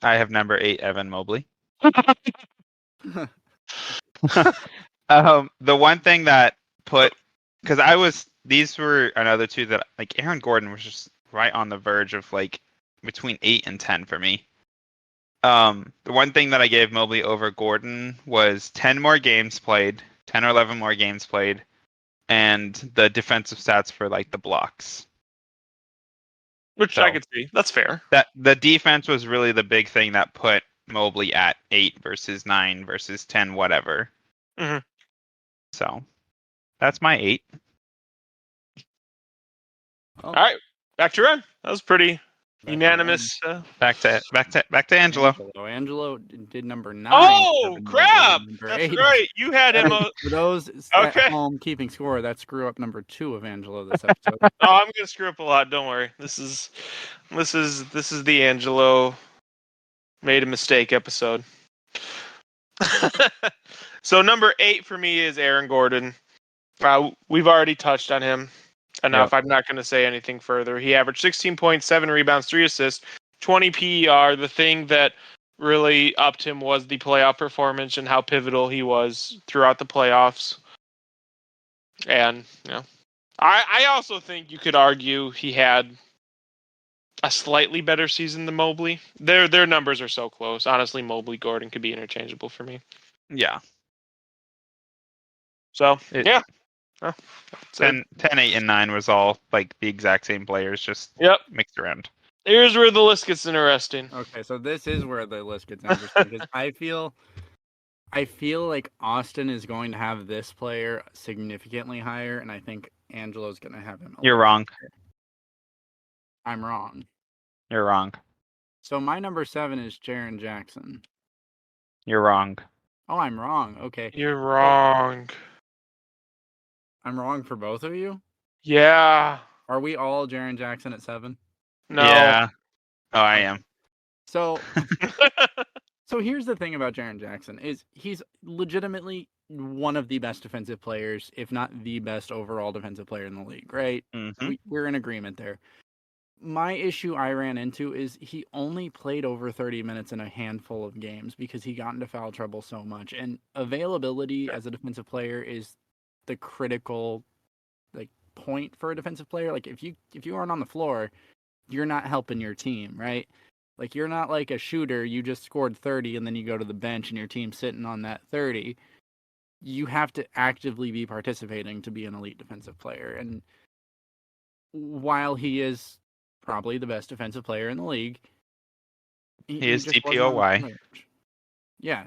I have number 8, Evan Mobley. The one thing that because these were another 2 that Aaron Gordon was just right on the verge of between 8 and 10 for me. The one thing that I gave Mobley over Gordon was 10 more games played, 10 or 11 more games played, and the defensive stats for the blocks. Which I could see. That's fair. That the defense was really the big thing that put Mobley at 8 versus 9 versus 10, whatever. Mm-hmm. So that's my 8. All right, back to Rehn. That was pretty unanimous. Back to Angelo. Angelo did number 9. Oh crap! That's 8. Right. You had him. For those at home keeping score, that screw up number 2 of Angelo this episode. Oh, I'm gonna screw up a lot. Don't worry. This is the Angelo made a mistake episode. So number 8 for me is Aaron Gordon. We've already touched on him enough. Yep. I'm not going to say anything further. He averaged 16.7 rebounds, 3 assists, 20 PER. The thing that really upped him was the playoff performance and how pivotal he was throughout the playoffs. And I also think you could argue he had a slightly better season than Mobley. Their numbers are so close. Honestly, Mobley Gordon could be interchangeable for me. Yeah. So It- yeah. Oh, 10, 8, and 9 was all like the exact same players, just Yep. mixed around. Here's where the list gets interesting. Okay, so this is where the list gets interesting because I feel like Austin is going to have this player significantly higher, and I think Angelo's going to have him. You're wrong. I'm wrong. You're wrong. So my number 7 is Jaren Jackson. You're wrong. Oh, I'm wrong. Okay. You're wrong. I'm wrong for both of you? Yeah. Are we all Jaren Jackson at 7? No. Yeah. Oh, I am. So here's the thing about Jaren Jackson is he's legitimately one of the best defensive players, if not the best overall defensive player in the league, right? Mm-hmm. We're in agreement there. My issue I ran into is he only played over 30 minutes in a handful of games because he got into foul trouble so much. And availability as a defensive player is the critical point for a defensive player. Like if you aren't on the floor, you're not helping your team, right? Like you're not like a shooter, you just scored 30 and then you go to the bench and your team's sitting on that 30. You have to actively be participating to be an elite defensive player. And while he is probably the best defensive player in the league, He is just wasn't on the DPOY. bench. Yeah,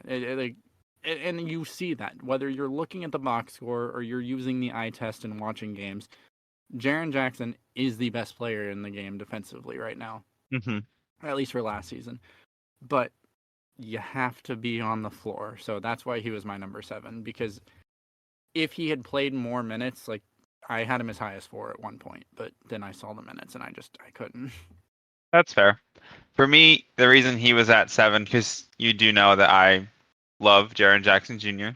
and you see that whether you're looking at the box score or you're using the eye test and watching games. Jaren Jackson is the best player in the game defensively right now, Mm-hmm. at least for last season. But you have to be on the floor, so that's why he was my number 7. Because if he had played more minutes, like I had him as high as 4 at one point, but then I saw the minutes and I couldn't. That's fair. For me, the reason he was at 7, because you do know that I love Jaren Jackson Jr.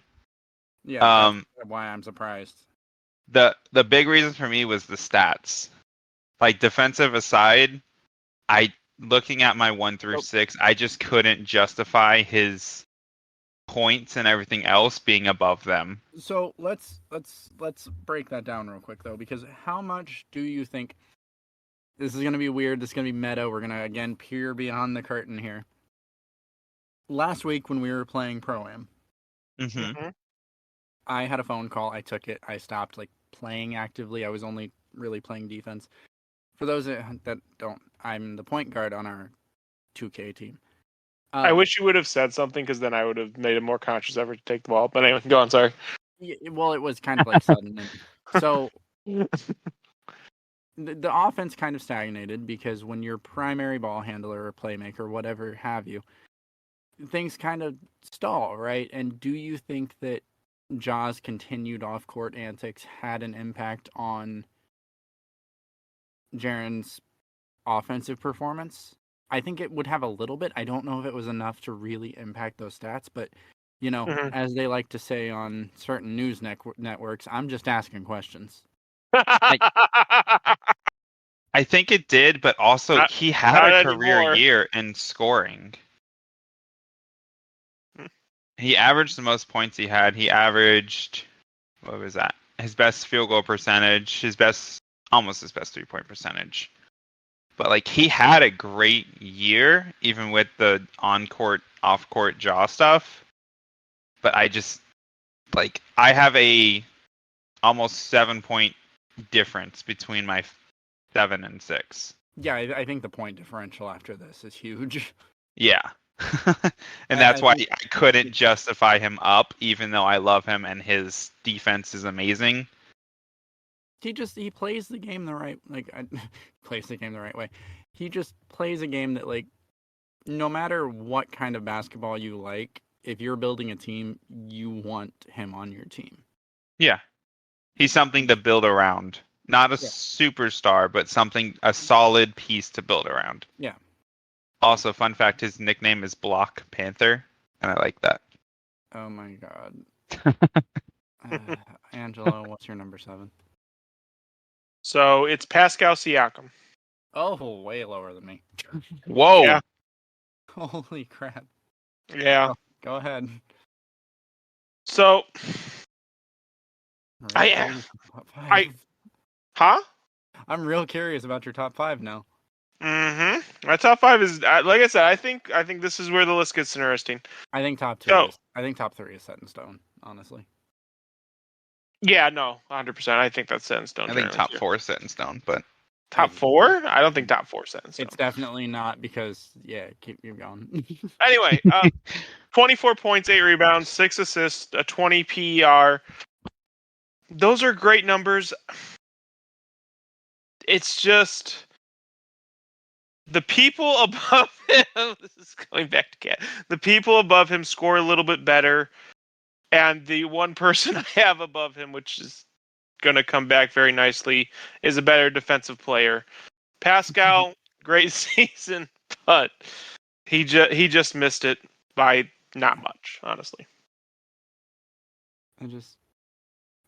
Yeah, that's why I'm surprised. The big reason for me was the stats. Like defensive aside, looking at my 1 through 6, I just couldn't justify his points and everything else being above them. So let's break that down real quick though, because how much do you think this is gonna be weird? This is gonna be meta. We're gonna again peer beyond the curtain here. Last week when we were playing Pro-Am, Mm-hmm. I had a phone call. I took it. I stopped playing actively. I was only really playing defense. For those that don't, I'm the point guard on our 2K team. I wish you would have said something because then I would have made a more conscious effort to take the ball. But anyway, go on. Sorry. Well, it was kind of sudden. So the offense kind of stagnated because when you're primary ball handler or playmaker, whatever have you, things kind of stall, right? And do you think that Ja's continued off-court antics had an impact on Jaren's offensive performance? I think it would have a little bit. I don't know if it was enough to really impact those stats, but as they like to say on certain news networks, I'm just asking questions. I think it did, but also he had a career year in scoring. He averaged the most points he had. He averaged, what was that? His best field goal percentage, almost his best 3-point percentage. But he had a great year, even with the on-court, off-court jaw stuff. But I just I have a almost 7-point difference between my 7 and 6. Yeah, I think the point differential after this is huge. Yeah. And that's why I couldn't justify him up, even though I love him and his defense is amazing. He plays the game the right plays the game the right way. He just plays a game that no matter what kind of basketball you like, if you're building a team, you want him on your team. Yeah. He's something to build around. Not a superstar, but a solid piece to build around. Yeah. Also, fun fact, his nickname is Block Panther, and I like that. Oh my god. Angelo, what's your number 7? So it's Pascal Siakam. Oh, way lower than me. Whoa. Yeah. Holy crap. Yeah. Go ahead. So I'm real I- curious about top 5. huh? I'm real curious about your top 5 now. Mm-hmm. My top 5 is like I said. I think this is where the list gets interesting. I think top 2 So- is. I think top 3 is set in stone, honestly. Yeah, no, 100%. I think that's set in stone. I think generally, top too. 4 is set in stone, but Top 4? I don't think top 4 is set in stone. It's definitely not because keep going. Anyway, 24 points, 8 rebounds, 6 assists, a 20 PER. Those are great numbers. It's just the people above him. This is going back to Cat. The people above him score a little bit better, and the one person I have above him, which is going to come back very nicely, is a better defensive player. Pascal, great season, but he just missed it by not much, honestly. I just.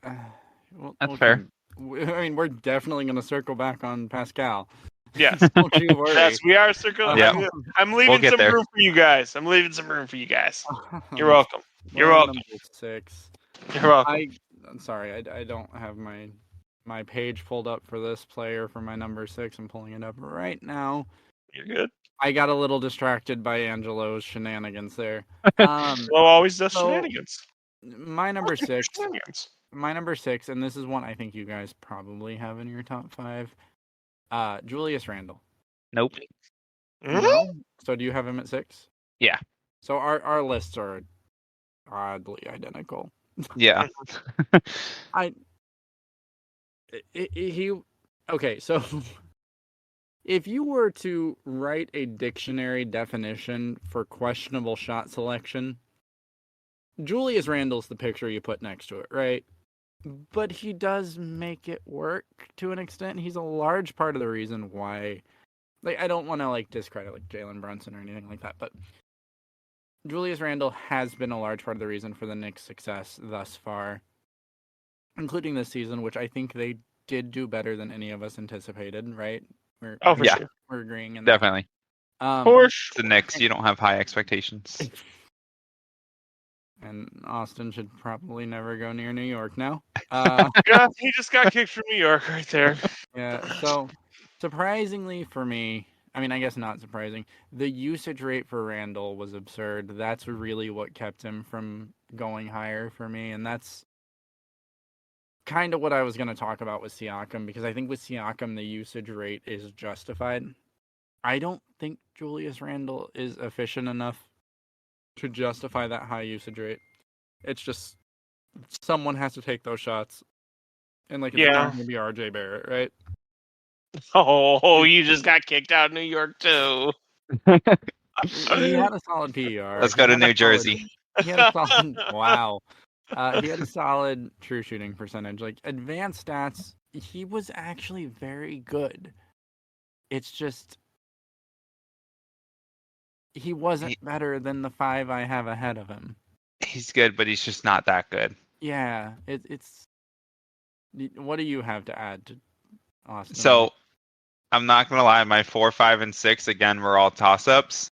That's fair. I mean, we're definitely going to circle back on Pascal. Yes. Don't you worry. Yes, we are circling. Yeah. I'm leaving We'll get some there. room for you guys. I'm leaving some room for you guys. You're welcome. You're welcome. Number 6. You're welcome. I'm sorry. I don't have my page pulled up for this player for my number 6. I'm pulling it up right now. You're good. I got a little distracted by Angelo's shenanigans there. Well, always does so- shenanigans. My number 6. Shenanigans. My number 6, and this is one I think you guys probably have in your top 5. Julius Randle. nope. No? So do you have him at 6? Yeah. So our lists are oddly identical. Yeah. Okay, so if you were to write a dictionary definition for questionable shot selection, Julius Randle's the picture you put next to it, right? But he does make it work to an extent. He's a large part of the reason why. I don't want to discredit Jalen Brunson or anything like that, but Julius Randle has been a large part of the reason for the Knicks' success thus far, including this season, which I think they did do better than any of us anticipated, right? For Yeah. sure. We're agreeing in Definitely. that. For sure. The Knicks, you don't have high expectations. And Austin should probably never go near New York now. Yeah, he just got kicked from New York right there. Yeah, so surprisingly for me, I mean, I guess not surprising, the usage rate for Randall was absurd. That's really what kept him from going higher for me, and that's kind of what I was going to talk about with Siakam, because I think with Siakam, the usage rate is justified. I don't think Julius Randle is efficient enough to justify that high usage rate. It's just someone has to take those shots. And it's not going to be RJ Barrett, right? Oh, you just got kicked out of New York too. He had a solid PER. Let's go to New Jersey. He had a solid wow. He had a solid true shooting percentage. Advanced stats, he was actually very good. It's just he wasn't better than the 5 I have ahead of him. He's good, but he's just not that good. Yeah, it's. What do you have to add to Austin? So, I'm not gonna lie, my 4, 5, and 6 again were all toss-ups,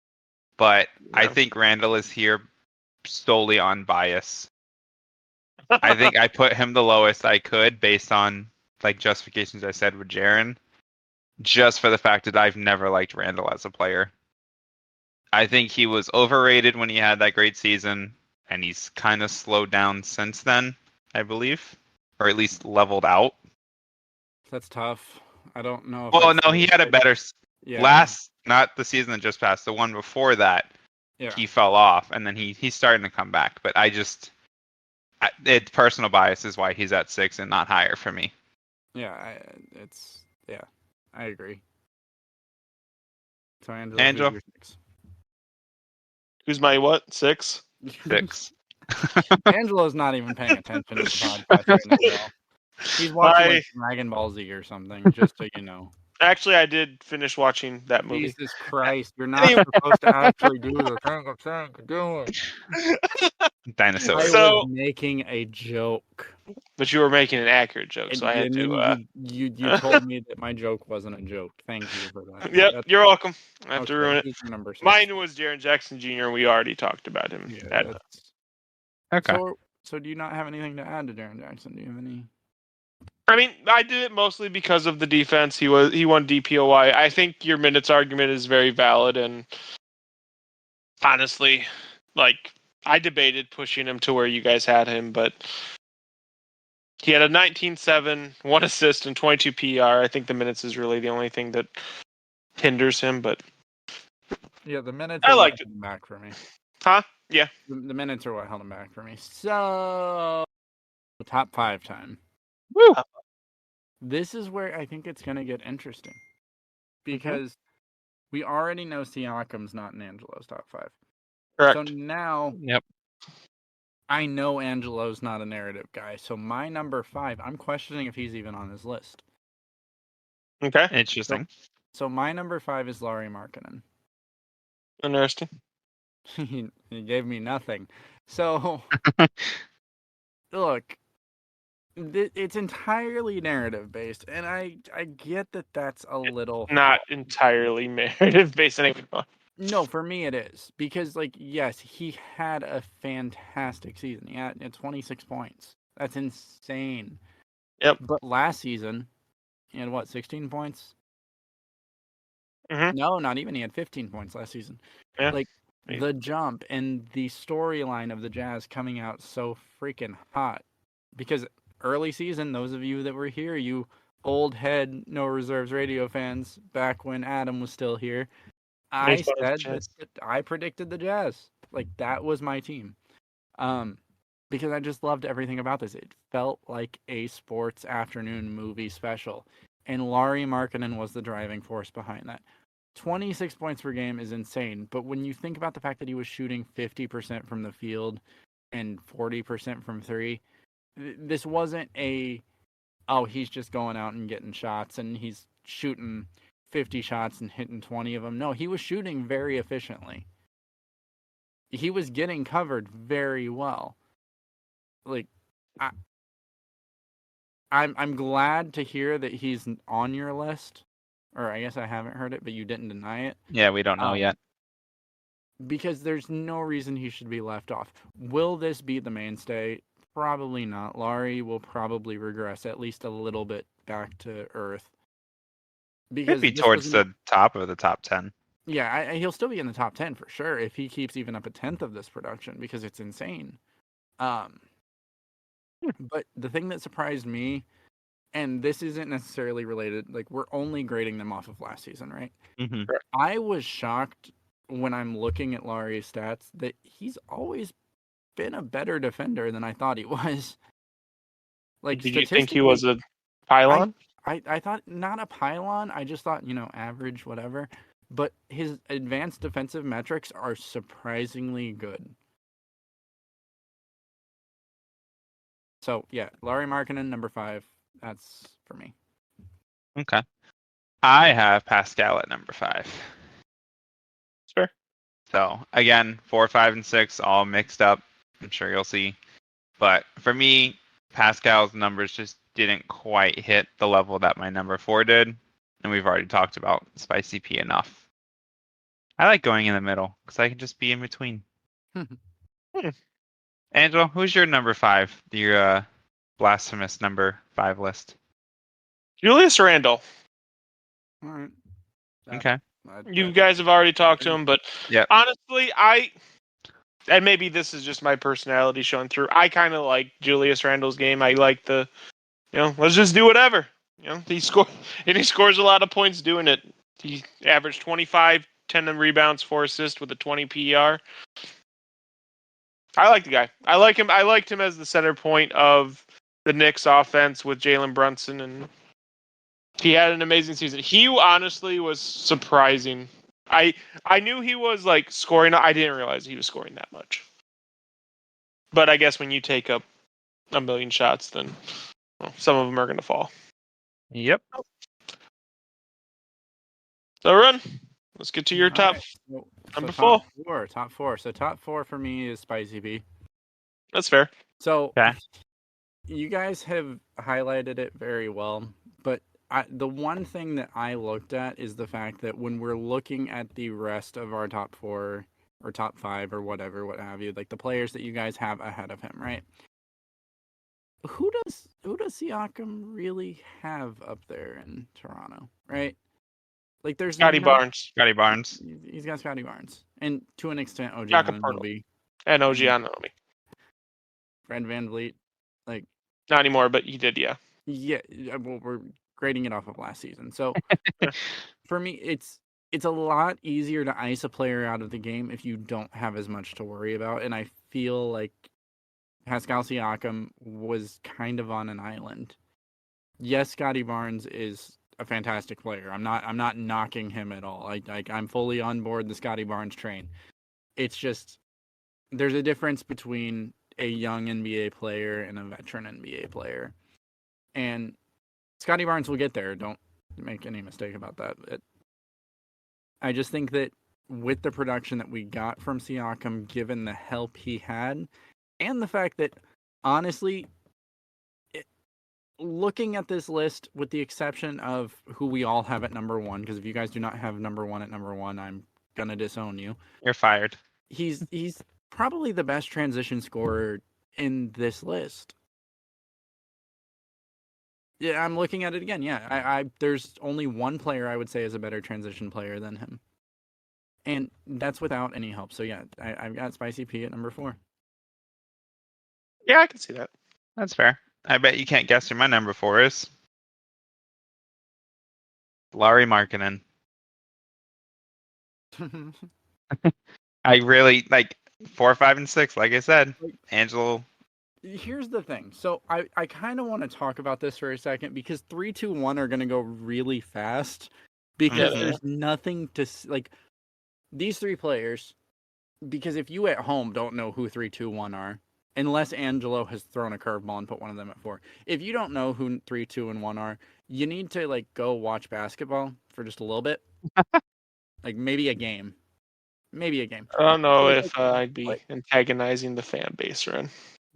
but I think Randall is here solely on bias. I think I put him the lowest I could based on justifications I said with Jaren, just for the fact that I've never liked Randall as a player. I think he was overrated when he had that great season, and he's kind of slowed down since then, I believe, or at least leveled out. That's tough. I don't know. Well, no, he had a better not the season that just passed, the one before that. Yeah. He fell off, and then he's starting to come back. But it's personal bias is why he's at 6 and not higher for me. Yeah, I agree. So Angelo? who's your 6? Who's my what? 6? 6. Angelo's not even paying attention to the podcast right now at all. He's watching Dragon Ball Z or something, just so you know. Actually, I did finish watching that movie. Jesus Christ, you're not supposed to actually do the thing I'm saying to do. Dinosaur. I So- was making a joke. But you were making an accurate joke, And so I had to. then you told me that my joke wasn't a joke. Thank you for that. Yep, That's- you're welcome. I have to okay, ruin it. who's your number 6? Mine was Jaren Jackson Jr. and we already talked about him. Yeah, that's... Okay. So do you not have anything to add to Jaren Jackson? Do you have any? I mean, I did it mostly because of the defense. He won DPOY. I think your minutes argument is very valid, and honestly, like I debated pushing him to where you guys had him, but he had a 19-7, 1 assist, and 22 PR. I think the minutes is really the only thing that hinders him, but Yeah, the minutes I are what liked it. held him back for me. Huh? Yeah. The minutes are what held him back for me. So, top 5 time. Woo! This is where I think it's going to get interesting. Because we already know Siakam's not in Angelo's top 5. Correct. So now Yep. I know Angelo's not a narrative guy. So my number 5, I'm questioning if he's even on his list. Okay. Interesting. So my number 5 is Lauri Markkanen. Interesting. He gave me nothing. So, look, it's entirely narrative based, and I get that that's a little Not entirely narrative based anymore. No, for me it is because, like, yes, he had a fantastic season. He had 26 points. That's insane. Yep. But last season, he had what, 16 points? Mhm. No, not even. He had 15 points last season. Yeah. Like, the jump and the storyline of the Jazz coming out so freaking hot. Because early season, those of you that were here, you old head, no reserves radio fans, back when Adam was still here, I Made fun of the said Jazz. that I predicted the Jazz. Like, that was my team. Because I just loved everything about this. It felt like a sports afternoon movie special. And Lauri Markkanen was the driving force behind that. 26 points per game is insane. But when you think about the fact that he was shooting 50% from the field and 40% from 3, this wasn't he's just going out and getting shots and he's shooting 50 shots and hitting 20 of them. No, he was shooting very efficiently. He was getting covered very well. Like, I'm glad to hear that he's on your list. Or I guess I haven't heard it, but you didn't deny it. Yeah, we don't know yet. Because there's no reason he should be left off. Will this be the mainstay? Probably not. Lauri will probably regress at least a little bit back to earth. Could be towards the top of the top 10. Yeah, he'll still be in the top 10 for sure if he keeps even up a tenth of this production because it's insane. But the thing that surprised me, and this isn't necessarily related, like, we're only grading them off of last season, right? Mm-hmm. I was shocked when I'm looking at Lauri's stats that he's always been a better defender than I thought he was. Like, did you think he was a pylon? I thought not a pylon. I just thought, average, whatever. But his advanced defensive metrics are surprisingly good. So, yeah, Lauri Markkanen, number 5. That's for me. Okay. I have Pascal at number 5. Sure. So, again, 4, 5, and 6 all mixed up. I'm sure you'll see. But for me, Pascal's numbers just didn't quite hit the level that my number 4 did. And we've already talked about Spicy P enough. I like going in the middle because I can just be in between. Angelo, who's your number 5? Your blasphemous number 5 list. Julius Randle. All right. Okay. You guys have already talked to him, but Yep. honestly, and maybe this is just my personality showing through. I kind of like Julius Randle's game. I like the, let's just do whatever. He scores a lot of points doing it. He averaged 25, 10 rebounds, 4 assists with a 20 PER. I like the guy. I like him. I liked him as the center point of the Knicks offense with Jalen Brunson, and he had an amazing season. He honestly was surprising. I knew he was like scoring. I didn't realize he was scoring that much. But I guess when you take up a million shots, then some of them are going to fall. Yep. So, Run, let's get to your All top right, so number top 4. four, top four. So top four for me is Spicy B. That's fair. So Okay. you guys have highlighted it very well, but the one thing that I looked at is the fact that when we're looking at the rest of our top four or top five or whatever, what have you, like the players that you guys have ahead of him, right? Who does Siakam really have up there in Toronto, right? Like there's Scotty not. Barnes. Scotty Barnes. He's got Scotty Barnes, and to an extent, OG Jakob Poeltl. Anunoby, And OG Anunoby. Fred VanVleet. Like, Not anymore, but he did, yeah. yeah, well, we're grading it off of last season. So for me, it's a lot easier to ice a player out of the game if you don't have as much to worry about. And I feel like Pascal Siakam was kind of on an island. Yes, Scotty Barnes is a fantastic player. I'm not knocking him at all. I'm fully on board the Scotty Barnes train. It's just there's a difference between a young NBA player and a veteran NBA player. And Scotty Barnes will get there. Don't make any mistake about that. I just think that with the production that we got from Siakam, given the help he had, and the fact that, honestly, looking at this list, with the exception of who we all have at number one, because if you guys do not have number one at number one, I'm going to disown you. You're fired. He's probably the best transition scorer in this list. Yeah, I'm looking at it again. Yeah, I there's only one player I would say is a better transition player than him, and that's without any help. So yeah, I've got Spicy P at number 4. Yeah, I can see that. That's fair. I bet you can't guess who my number 4 is. Lauri Markkanen. I really like 4, 5, and 6. Like I said, Angelo. Here's the thing. So I kind of want to talk about this for a second because 3, 2, 1 are going to go really fast because there's nothing to like these three players. Because if you at home don't know who 3, 2, 1 are, unless Angelo has thrown a curveball and put one of them at 4, if you don't know who 3, 2, and 1 are, you need to like go watch basketball for just a little bit, like maybe a game. I don't know if I'd be antagonizing the fan base, Run.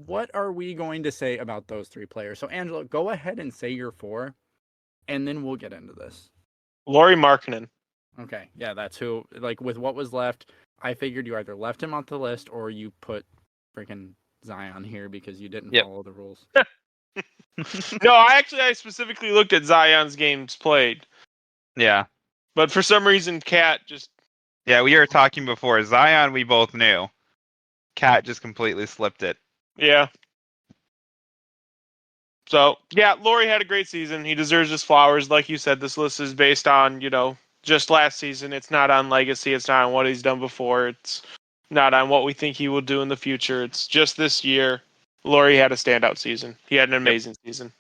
What are we going to say about those three players? So, Angelo, go ahead and say your 4, and then we'll get into this. Lauri Markkanen. Okay, yeah, that's who. Like, with what was left, I figured you either left him off the list or you put freaking Zion here because you didn't follow the rules. No, I specifically looked at Zion's games played. Yeah. But for some reason, Cat just... Yeah, we were talking before. Zion, we both knew. Cat just completely slipped it. Yeah. So, yeah, Lauri had a great season. He deserves his flowers. Like you said, this list is based on, just last season. It's not on legacy. It's not on what he's done before. It's not on what we think he will do in the future. It's just this year. Lauri had a standout season. He had an amazing season.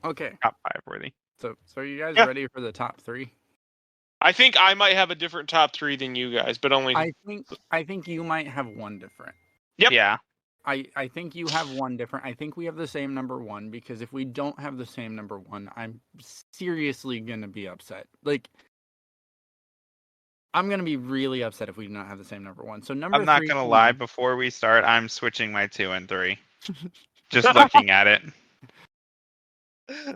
Okay. Top 5 worthy. So are you guys ready for the top 3? I think I might have a different top 3 than you guys, but only... I think you might have one different. Yep. Yeah. I think you have one different. I think we have the same number 1 because if we don't have the same number 1, I'm seriously going to be upset. Like, I'm going to be really upset if we do not have the same number 1. So number 3... I'm not going to lie. Before we start, I'm switching my 2 and 3. Just looking at it.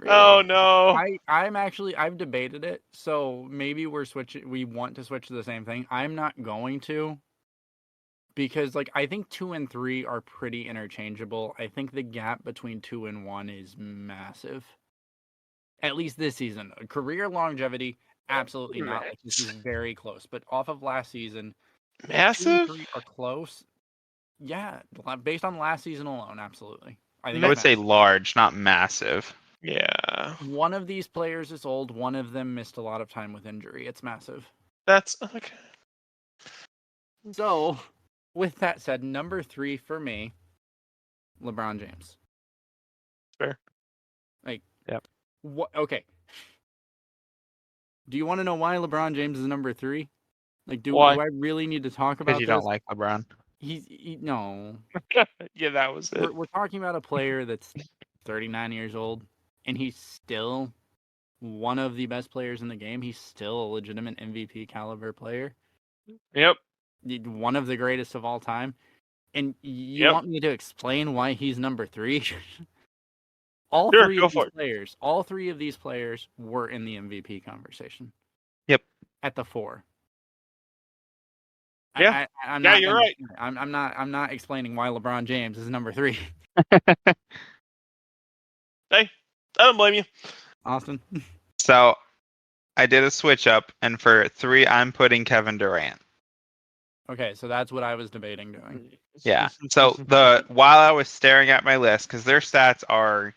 Oh, no. I've debated it. So maybe we want to switch to the same thing. I'm not going to. Because, I think 2 and 3 are pretty interchangeable. I think the gap between 2 and 1 is massive. At least this season. Career longevity, absolutely not. This is very close. But off of last season, massive? 2 and 3 are close. Yeah, based on last season alone, absolutely. I would say large, not massive. Yeah. One of these players is old. One of them missed a lot of time with injury. It's massive. That's okay. So... with that said, number 3 for me, LeBron James. Fair. Yep. What? Okay. Do you want to know why LeBron James is number 3? Do I really need to talk about this? Because you don't like LeBron. No. Yeah, that was it. We're talking about a player that's 39 years old, and he's still one of the best players in the game. He's still a legitimate MVP caliber player. Yep. One of the greatest of all time. And you Yep. want me to explain why he's number 3? all Sure, three go of for these it. players, all 3 of these players were in the MVP conversation. Yep. At the 4. Yeah. I'm Yeah, not you're gonna, right. I'm not explaining why LeBron James is number 3. Hey, I don't blame you. Austin. So I did a switch up, and for 3, I'm putting Kevin Durant. Okay, so that's what I was debating doing. Yeah. So while I was staring at my list, because their stats are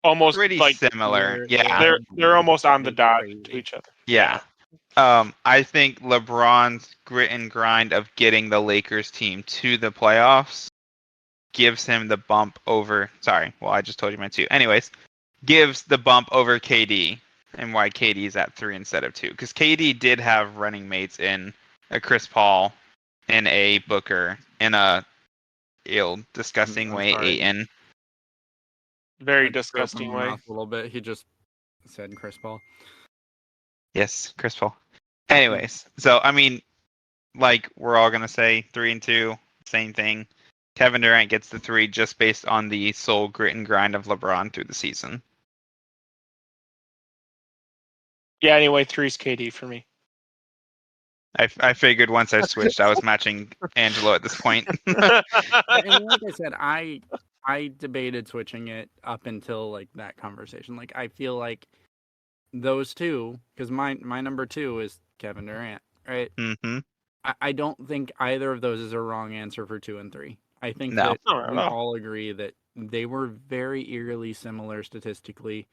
almost pretty like similar. They Yeah. are they're almost on the it's dot crazy. to each other. Yeah. I think LeBron's grit and grind of getting the Lakers team to the playoffs gives him the bump over. Sorry, well, I just told you my 2. Anyways, gives the bump over KD, and why KD is at 3 instead of 2. Because KD did have running mates in a Chris Paul, in a Booker, in a disgusting I'm way, sorry. Ayton. Very I just threw up in disgusting my way. mouth a little bit. He just said Chris Paul. Yes, Chris Paul. Anyways, so I mean, like we're all gonna say 3 and 2, same thing. Kevin Durant gets the 3 just based on the sole grit and grind of LeBron through the season. Yeah, anyway, 3's KD for me. I figured once I switched, I was matching Angelo at this point. And like I said, I debated switching it up until like that conversation. Like I feel like those 2, because my number 2 is Kevin Durant, right? Mm-hmm. I don't think either of those is a wrong answer for 2 and 3. I think No. that No, we no. all agree that they were very eerily similar statistically.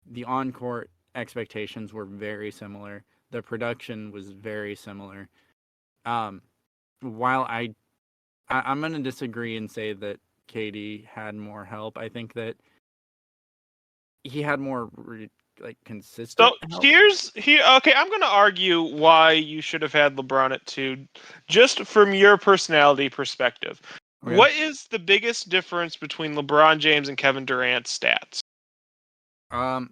The on-court expectations were very similar. The production was very similar. While I'm going to disagree and say that KD had more help. I think that he had more consistent So help. okay, I'm gonna argue why you should have had LeBron at 2, just from your personality perspective. Okay. What is the biggest difference between LeBron James and Kevin Durant's stats? I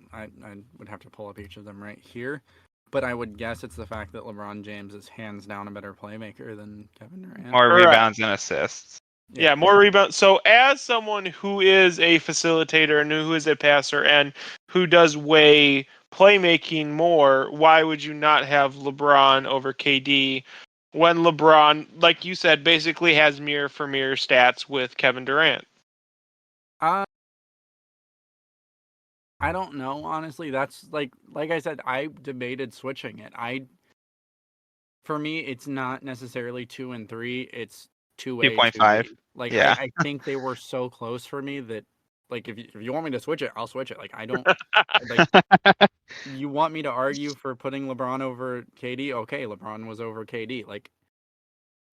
would have to pull up each of them right here, but I would guess it's the fact that LeBron James is hands down a better playmaker than Kevin Durant. More Correct. rebounds and assists. Yeah, more rebounds. So, as someone who is a facilitator and who is a passer and who does weigh playmaking more, why would you not have LeBron over KD when LeBron, like you said, basically has mirror for mirror stats with Kevin Durant? I don't know, honestly. That's like I said, I debated switching it. For me, it's not necessarily 2 and 3. It's 2A, 2.5. 2B. Like Yeah. I think they were so close for me that like if you want me to switch it, I'll switch it. Like I don't like you want me to argue for putting LeBron over KD? Okay, LeBron was over KD. Like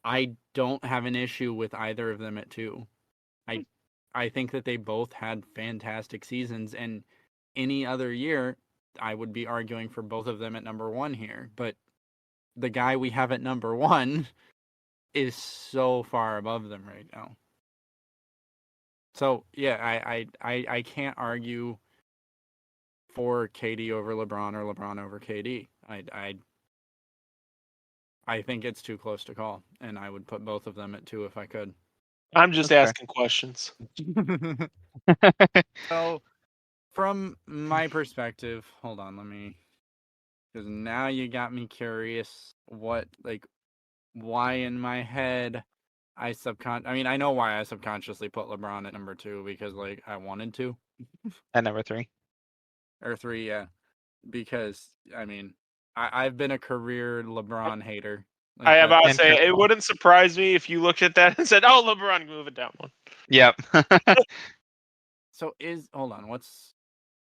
I don't have an issue with either of them at 2. I think that they both had fantastic seasons, and any other year I would be arguing for both of them at number 1 here. But the guy we have at number 1 is so far above them right now. So yeah, I can't argue for KD over LeBron or LeBron over KD. I think it's too close to call, and I would put both of them at 2 if I could. I'm just Okay. asking questions. So, from my perspective, hold on, because now you got me curious. Why in my head I know why I subconsciously put LeBron at number 2 because I wanted to, At number 3. or 3, yeah, because I've been a career LeBron hater. I am about to And say, Chris it Paul. wouldn't surprise me if you looked at that and said, oh, LeBron, move it down one. Yep. So hold on,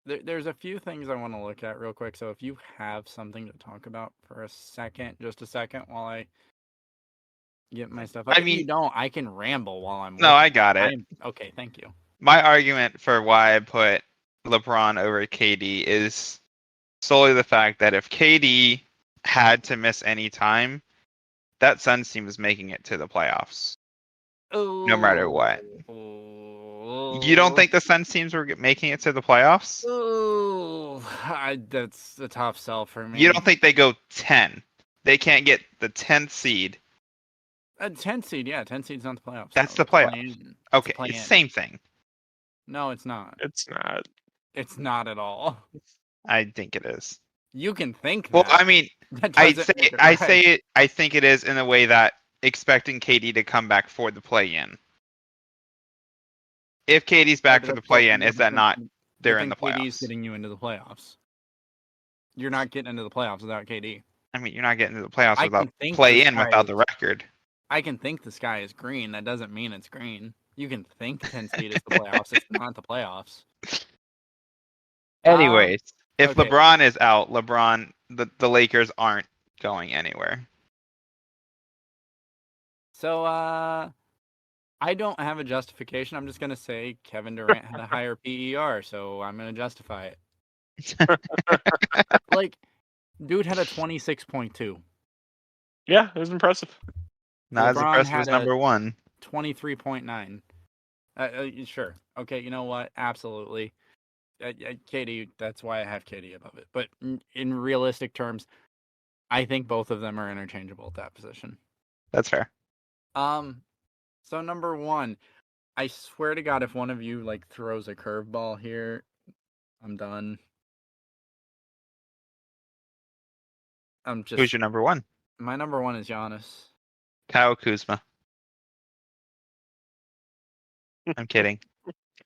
there's a few things I want to look at real quick. So if you have something to talk about for just a second while I get my stuff up. If you don't, I can ramble while I'm No, looking. I got it. Okay, thank you. My argument for why I put LeBron over KD is solely the fact that if KD had to miss any time, that Suns team is making it to the playoffs. No matter what. You don't think the Suns teams were making it to the playoffs? Oh, that's a tough sell for me. You don't think they go 10? They can't get the 10th seed. A 10 seed, yeah, 10 seed's not the playoffs. That's though. the playoffs. Play-in. Okay, Play-in. it's same thing. No, it's not. It's not. It's not at all. I think it is. You can think that. Well, I mean, that I doesn't say make it I right. say it. I think it is in a way that expecting KD to come back for the play-in. If KD's back for the play-in, is that not they're in the KD's playoffs? getting you into the playoffs. You're not getting into the playoffs without KD. I mean, you're not getting to the playoffs I without can think play-in the sky without the is- record. I can think the sky is green. That doesn't mean it's green. You can think 10 seed is the playoffs. It's not the playoffs. Anyways, if okay. LeBron is out, the Lakers aren't going anywhere. So, I don't have a justification. I'm just going to say Kevin Durant had a higher PER, so I'm going to justify it. Like, dude had a 26.2. Yeah, it was impressive. Not as LeBron impressive had as a- number one. 23.9. Sure. Okay, you know what? Absolutely. KD, that's why I have KD above it. But in realistic terms, I think both of them are interchangeable at that position. That's fair. So number one, I swear to God, if one of you like throws a curveball here, I'm done. I'm just. Who's your number one? My number one is Giannis. Kyle Kuzma. I'm kidding.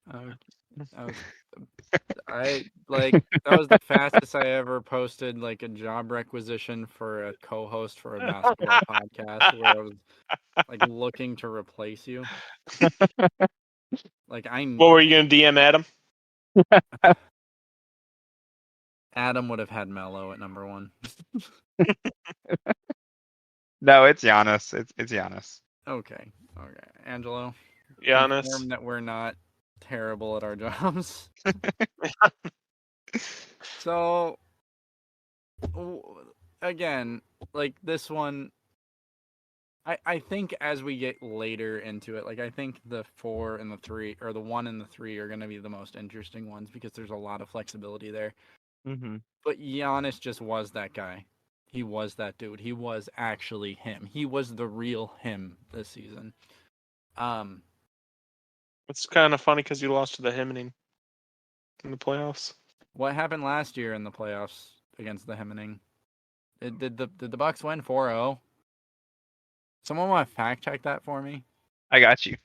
That was the fastest I ever posted like a job requisition for a co-host for a basketball podcast where I was like looking to replace you. Like What were you gonna DM Adam? Adam would have had Melo at number one. No, it's Giannis. It's Giannis. Okay. Angelo. Giannis. Confirm that we're not terrible at our jobs. So again, like this one, I think as we get later into it, like I think the 4 and the 3 or the 1 and the 3 are going to be the most interesting ones because there's a lot of flexibility there. Mm-hmm. But Giannis just was that guy. He was that dude. He was actually him. He was the real him this season. It's kind of funny because you lost to the Himmening in the playoffs. What happened last year in the playoffs against the Hemmening? Did the Bucks win 4-0? Someone want to fact check that for me? I got you.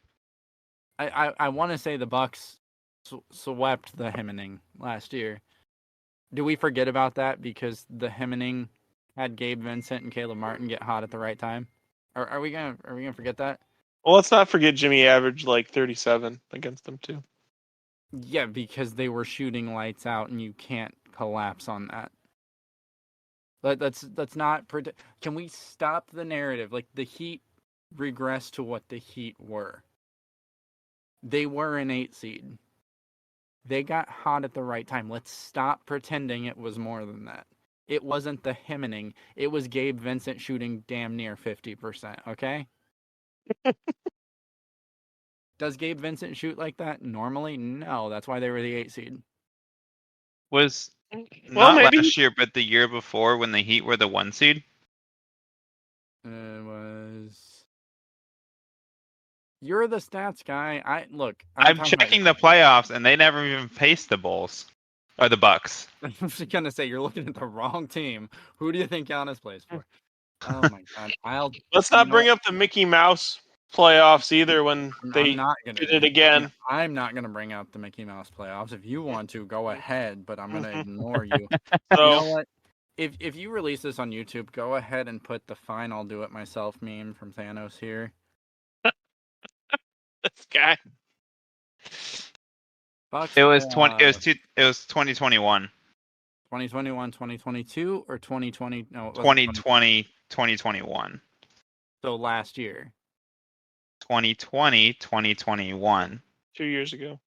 I want to say the Bucks swept the Hemmening last year. Do we forget about that because the Hemmening had Gabe Vincent and Caleb Martin get hot at the right time? Are we gonna forget that? Well, let's not forget Jimmy averaged like 37 against them too. Yeah, because they were shooting lights out, and you can't collapse on that. Let's not predict. Can we stop the narrative? Like the Heat regress to what the Heat were. They were an 8 seed. They got hot at the right time. Let's stop pretending it was more than that. It wasn't the Hemmening. It was Gabe Vincent shooting damn near 50%. Okay. Does Gabe Vincent shoot like that normally? No, that's why they were the 8 seed. Was Well, not maybe. last year, but the year before when the Heat were the 1 seed. It was. You're the stats guy. I'm checking the playoffs, and they never even faced the Bulls or the Bucks. I'm just gonna say you're looking at the wrong team. Who do you think Giannis plays for? Oh my God! Let's not bring up the Mickey Mouse playoffs either when they I'm not gonna did it again. I'm not gonna bring out the Mickey Mouse playoffs. If you want to, go ahead, but I'm gonna ignore you. So, You know what? If you release this on YouTube, go ahead and put the "fine, I'll do it myself" meme from Thanos here. this guy. Bucks It was playoffs. It was 2021. 2021, 2022, or 2020? No, it wasn't 2020, 2021. So last year. 2020, 2021. 2 years ago.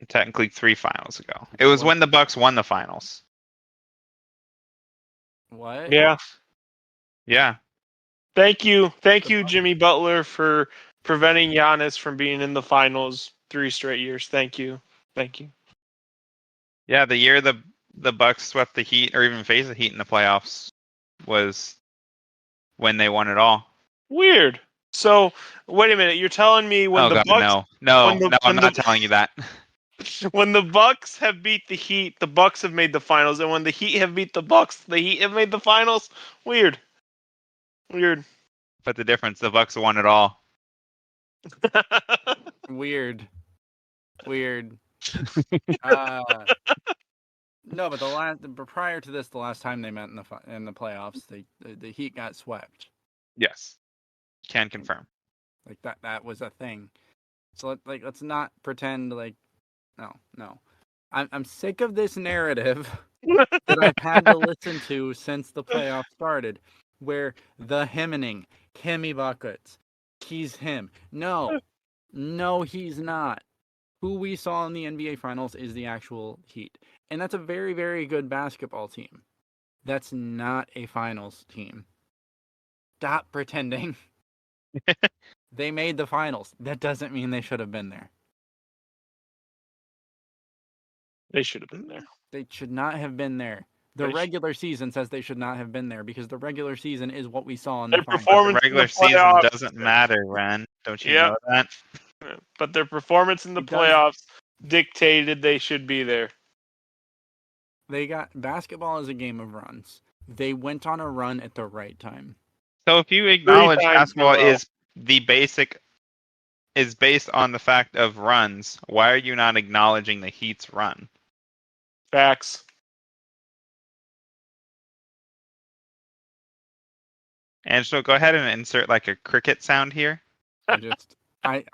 Technically 3 finals ago. It was when the Bucks won the finals. What? Yeah. Yeah. Thank you, Jimmy Butler, for preventing Giannis from being in the finals 3 straight years. Thank you. Yeah, the year the Bucks swept the Heat or even faced the Heat in the playoffs was when they won it all. Weird. So wait a minute. You're telling me when Oh the God, Bucks no, I'm not telling you that. when the Bucks have beat the Heat, the Bucks have made the finals, and when the Heat have beat the Bucks, the Heat have made the finals. Weird. But the difference, the Bucks won it all. Weird. No, but prior to this, the last time they met in the playoffs, the Heat got swept. Yes, can confirm. Like that was a thing. So let's not pretend like no. I'm sick of this narrative that I've had to listen to since the playoffs started, where the hemming, Kimmy buckets, he's him. No, he's not. Who we saw in the NBA Finals is the actual Heat. And that's a very, very good basketball team. That's not a finals team. Stop pretending. They made the finals. That doesn't mean they should have been there. They should have been there. They should not have been there. The regular season says they should not have been there because the regular season is what we saw in the finals. But the regular season doesn't matter, Rehn. Don't you know that? But their performance in the playoffs dictated they should be there. Basketball is a game of runs. They went on a run at the right time. So if you acknowledge basketball is based on the fact of runs, why are you not acknowledging the Heat's run? Facts. Angelo, go ahead and insert like a cricket sound here. I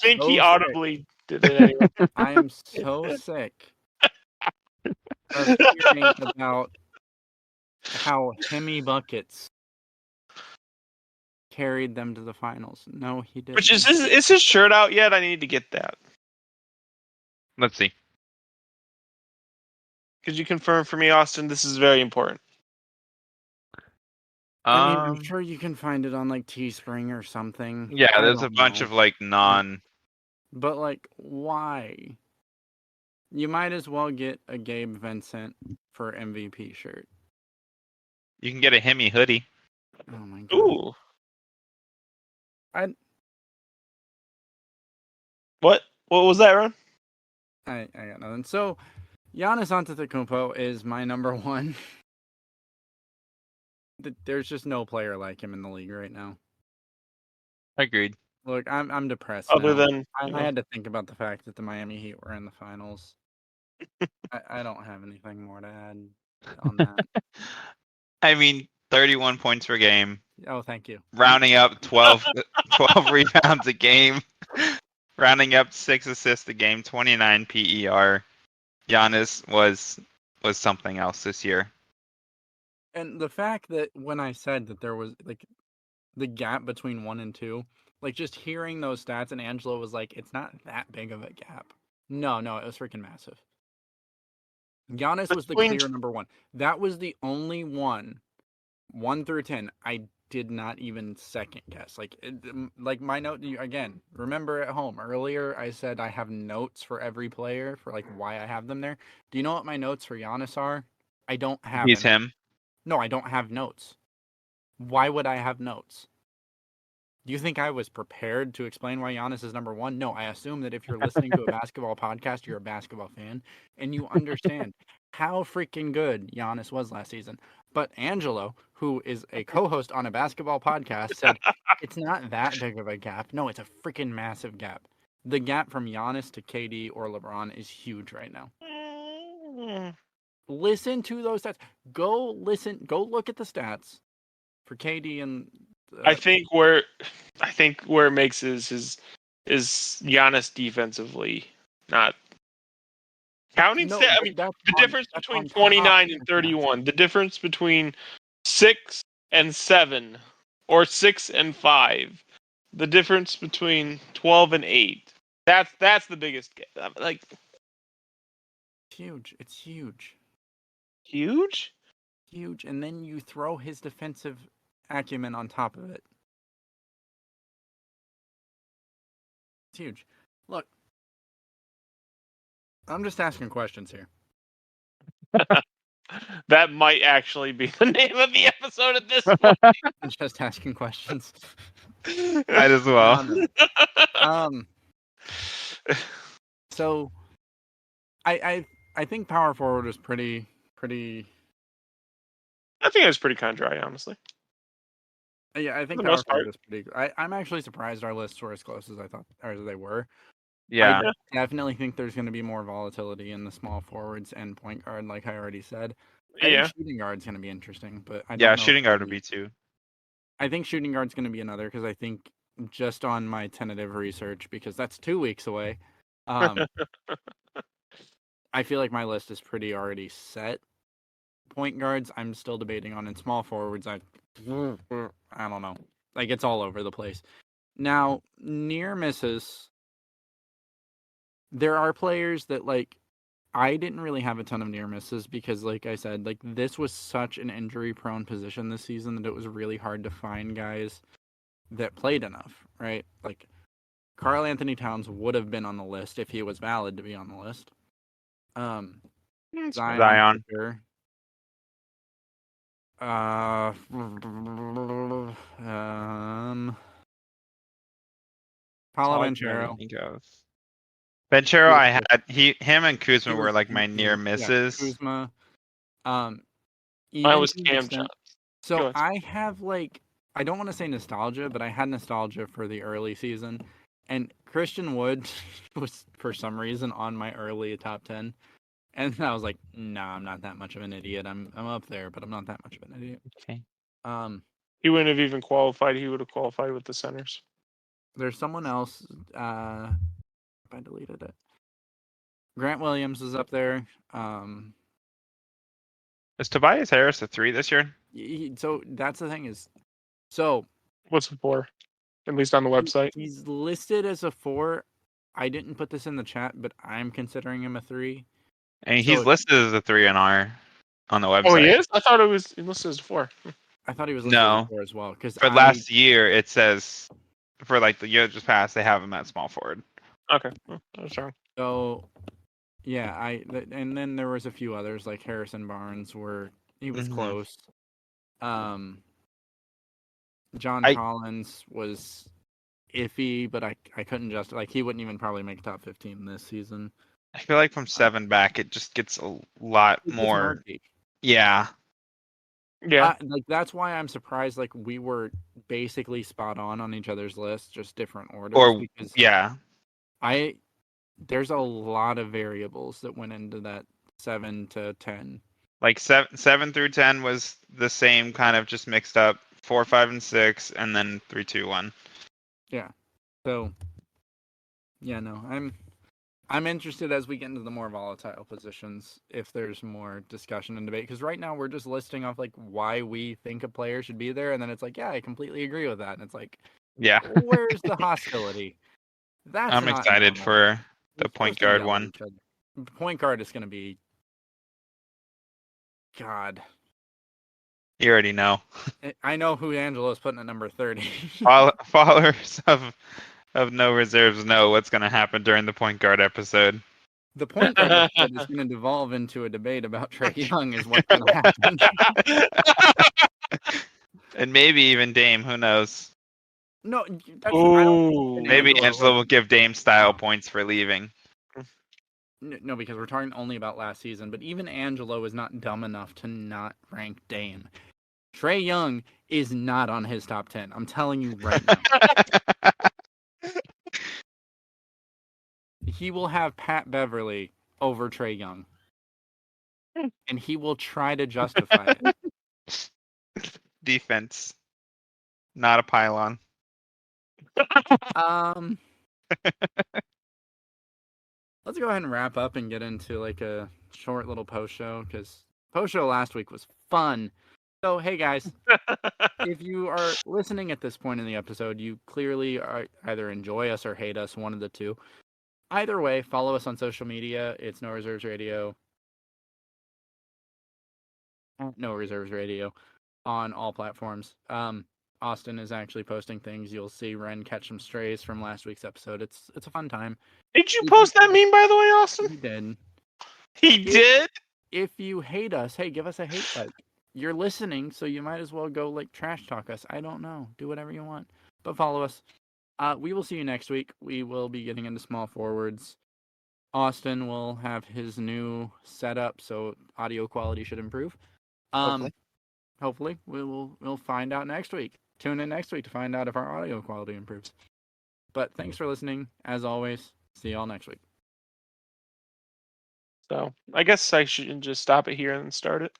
think he audibly did it anyway. I am so sick of hearing about how Hemi Buckets carried them to the finals. No, he didn't. Which is his shirt out yet? I need to get that. Let's see. Could you confirm for me, Austin? This is very important. I mean, I'm sure you can find it on like Teespring or something. Yeah, there's a bunch of like non. But like, why? You might as well get a Gabe Vincent for MVP shirt. You can get a Hemi hoodie. Oh my god. Ooh. What was that, Ron? I got nothing. So, Giannis Antetokounmpo is my number one. There's just no player like him in the league right now. Agreed. Look, I'm depressed. Other now. than I had to think about the fact that the Miami Heat were in the finals. I don't have anything more to add on that. I mean, 31 points per game. Oh, thank you. Rounding up 12 rebounds a game. Rounding up 6 assists a game, 29 PER. Giannis was something else this year. And the fact that when I said that there was like the gap between 1 and 2, like just hearing those stats, and Angelo was like, it's not that big of a gap. No, it was freaking massive. Giannis was the clear number 1. That was the only 1 through 10. I did not even second guess. Like my note again. Remember at home earlier, I said I have notes for every player for like why I have them there. Do you know what my notes for Giannis are? I don't have. He's him. No, I don't have notes. Why would I have notes? Do you think I was prepared to explain why Giannis is number 1? No, I assume that if you're listening to a basketball podcast, you're a basketball fan, and you understand how freaking good Giannis was last season. But Angelo, who is a co-host on a basketball podcast, said it's not that big of a gap. No, it's a freaking massive gap. The gap from Giannis to KD or LeBron is huge right now. Listen to those stats. Go look at the stats for KD and I think where it makes is Giannis defensively, not counting stats. I mean, the difference between 29 and 31, the difference between 6 and 7, or 6 and 5, the difference between 12 and 8. That's the biggest gap. Like, huge. It's huge. Huge? Huge. And then you throw his defensive acumen on top of it. huge. Look, I'm just asking questions here. That might actually be the name of the episode at this point. I'm just asking questions. Might as well. No. So I think power forward is pretty. I think it was pretty kind of dry, honestly. Yeah, I think the power most forward part. is pretty. I'm actually surprised our lists were as close as I thought, or as they were. Yeah. I definitely think there's going to be more volatility in the small forwards and point guard, like I already said. I think Yeah. shooting guard's going to be interesting, but I don't Yeah, know. shooting guard would be 2. I think shooting guard's going to be another because I think just on my tentative research, because that's 2 weeks away, I feel like my list is pretty already set. Point guards, I'm still debating on. In small forwards, I don't know. Like, it's all over the place. Now, near misses, there are players that, like, I didn't really have a ton of near misses because, like I said, like, this was such an injury-prone position this season that it was really hard to find guys that played enough, right? Like, Karl Anthony Towns would have been on the list if he was valid to be on the list. Zion. For sure. Paolo Banchero. Banchero, I had him and Kuzma He were was like my near misses. Kuzma. I Even was to the Cam extent- shots. Go So ahead. I have like, I don't want to say nostalgia, but I had nostalgia for the early season, and Christian Wood was for some reason on my early top 10, and I was like, nah, I'm not that much of an idiot. I'm up there, but I'm not that much of an idiot. Okay. He wouldn't have even qualified. He would have qualified with the centers. There's someone else. I deleted it. Grant Williams is up there. Is Tobias Harris a 3 this year? So that's the thing is, so What's it for? At least on the website. he's listed as a 4. I didn't put this in the chat, but I'm considering him a 3. I mean, So- he's listed as a 3 on the website. Oh, he is? I thought it was listed as 4. I thought he was listed as No. a 4 as well. Because For last year, it says for like the year just passed, they have him at small forward. Okay. That's wrong. So, yeah, and then there was a few others like Harrison Barnes where he was Mhm. close. John I- Collins was iffy, but I couldn't just like he wouldn't even probably make top 15 this season. I feel like from 7 back, it just gets a lot It's more. murky. Yeah. Yeah. Like that's why I'm surprised. Like we were basically spot on each other's list, just different orders. Or because yeah. there's a lot of variables that went into that 7 to 10. Like 7 through 10 was the same kind of just mixed up. 4, 5, and 6, and then 3, 2, 1. Yeah. So, yeah, no, I'm interested as we get into the more volatile positions if there's more discussion and debate. Because right now we're just listing off like why we think a player should be there, and then it's like, yeah, I completely agree with that, and it's like, Yeah. where's the hostility? That's I'm not excited normal. for the We're point supposed to guard yell at one. each other. Point guard is going to be, God. You already know. I know who Angelo is putting at number 30. Followers of No Reserves know what's going to happen during the point guard episode. The point guard episode is going to devolve into a debate about Trae Young is what's going to happen. And maybe even Dame, who knows? No, that's, I Ooh. don't Maybe Angelo will like, give Dame style points for leaving. no, because we're talking only about last season. But even Angelo is not dumb enough to not rank Dame. Trae Young is not on his top 10. I'm telling you right now. He will have Pat Beverly over Trae Young. And he will try to justify it. Defense. Not a pylon. Let's go ahead and wrap up and get into like a short little post show because post show last week was fun. So hey guys, if you are listening at this point in the episode, you clearly either enjoy us or hate us, one of the two. Either way, follow us on social media. It's No Reserves Radio. No Reserves Radio on all platforms. Austin is actually posting things. You'll see Rehn catch some strays from last week's episode. It's a fun time. Did you post that meme, by the way, Austin? He did. He did? If you hate us, hey, give us a hate like. You're listening, so you might as well go like trash talk us. I don't know. Do whatever you want. But follow us. We will see you next week. We will be getting into small forwards. Austin will have his new setup, so audio quality should improve. Hopefully. We'll find out next week. Tune in next week to find out if our audio quality improves. But thanks for listening. As always, see y'all next week. So I guess I should just stop it here and start it.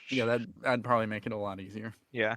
Yeah, that'd probably make it a lot easier. Yeah.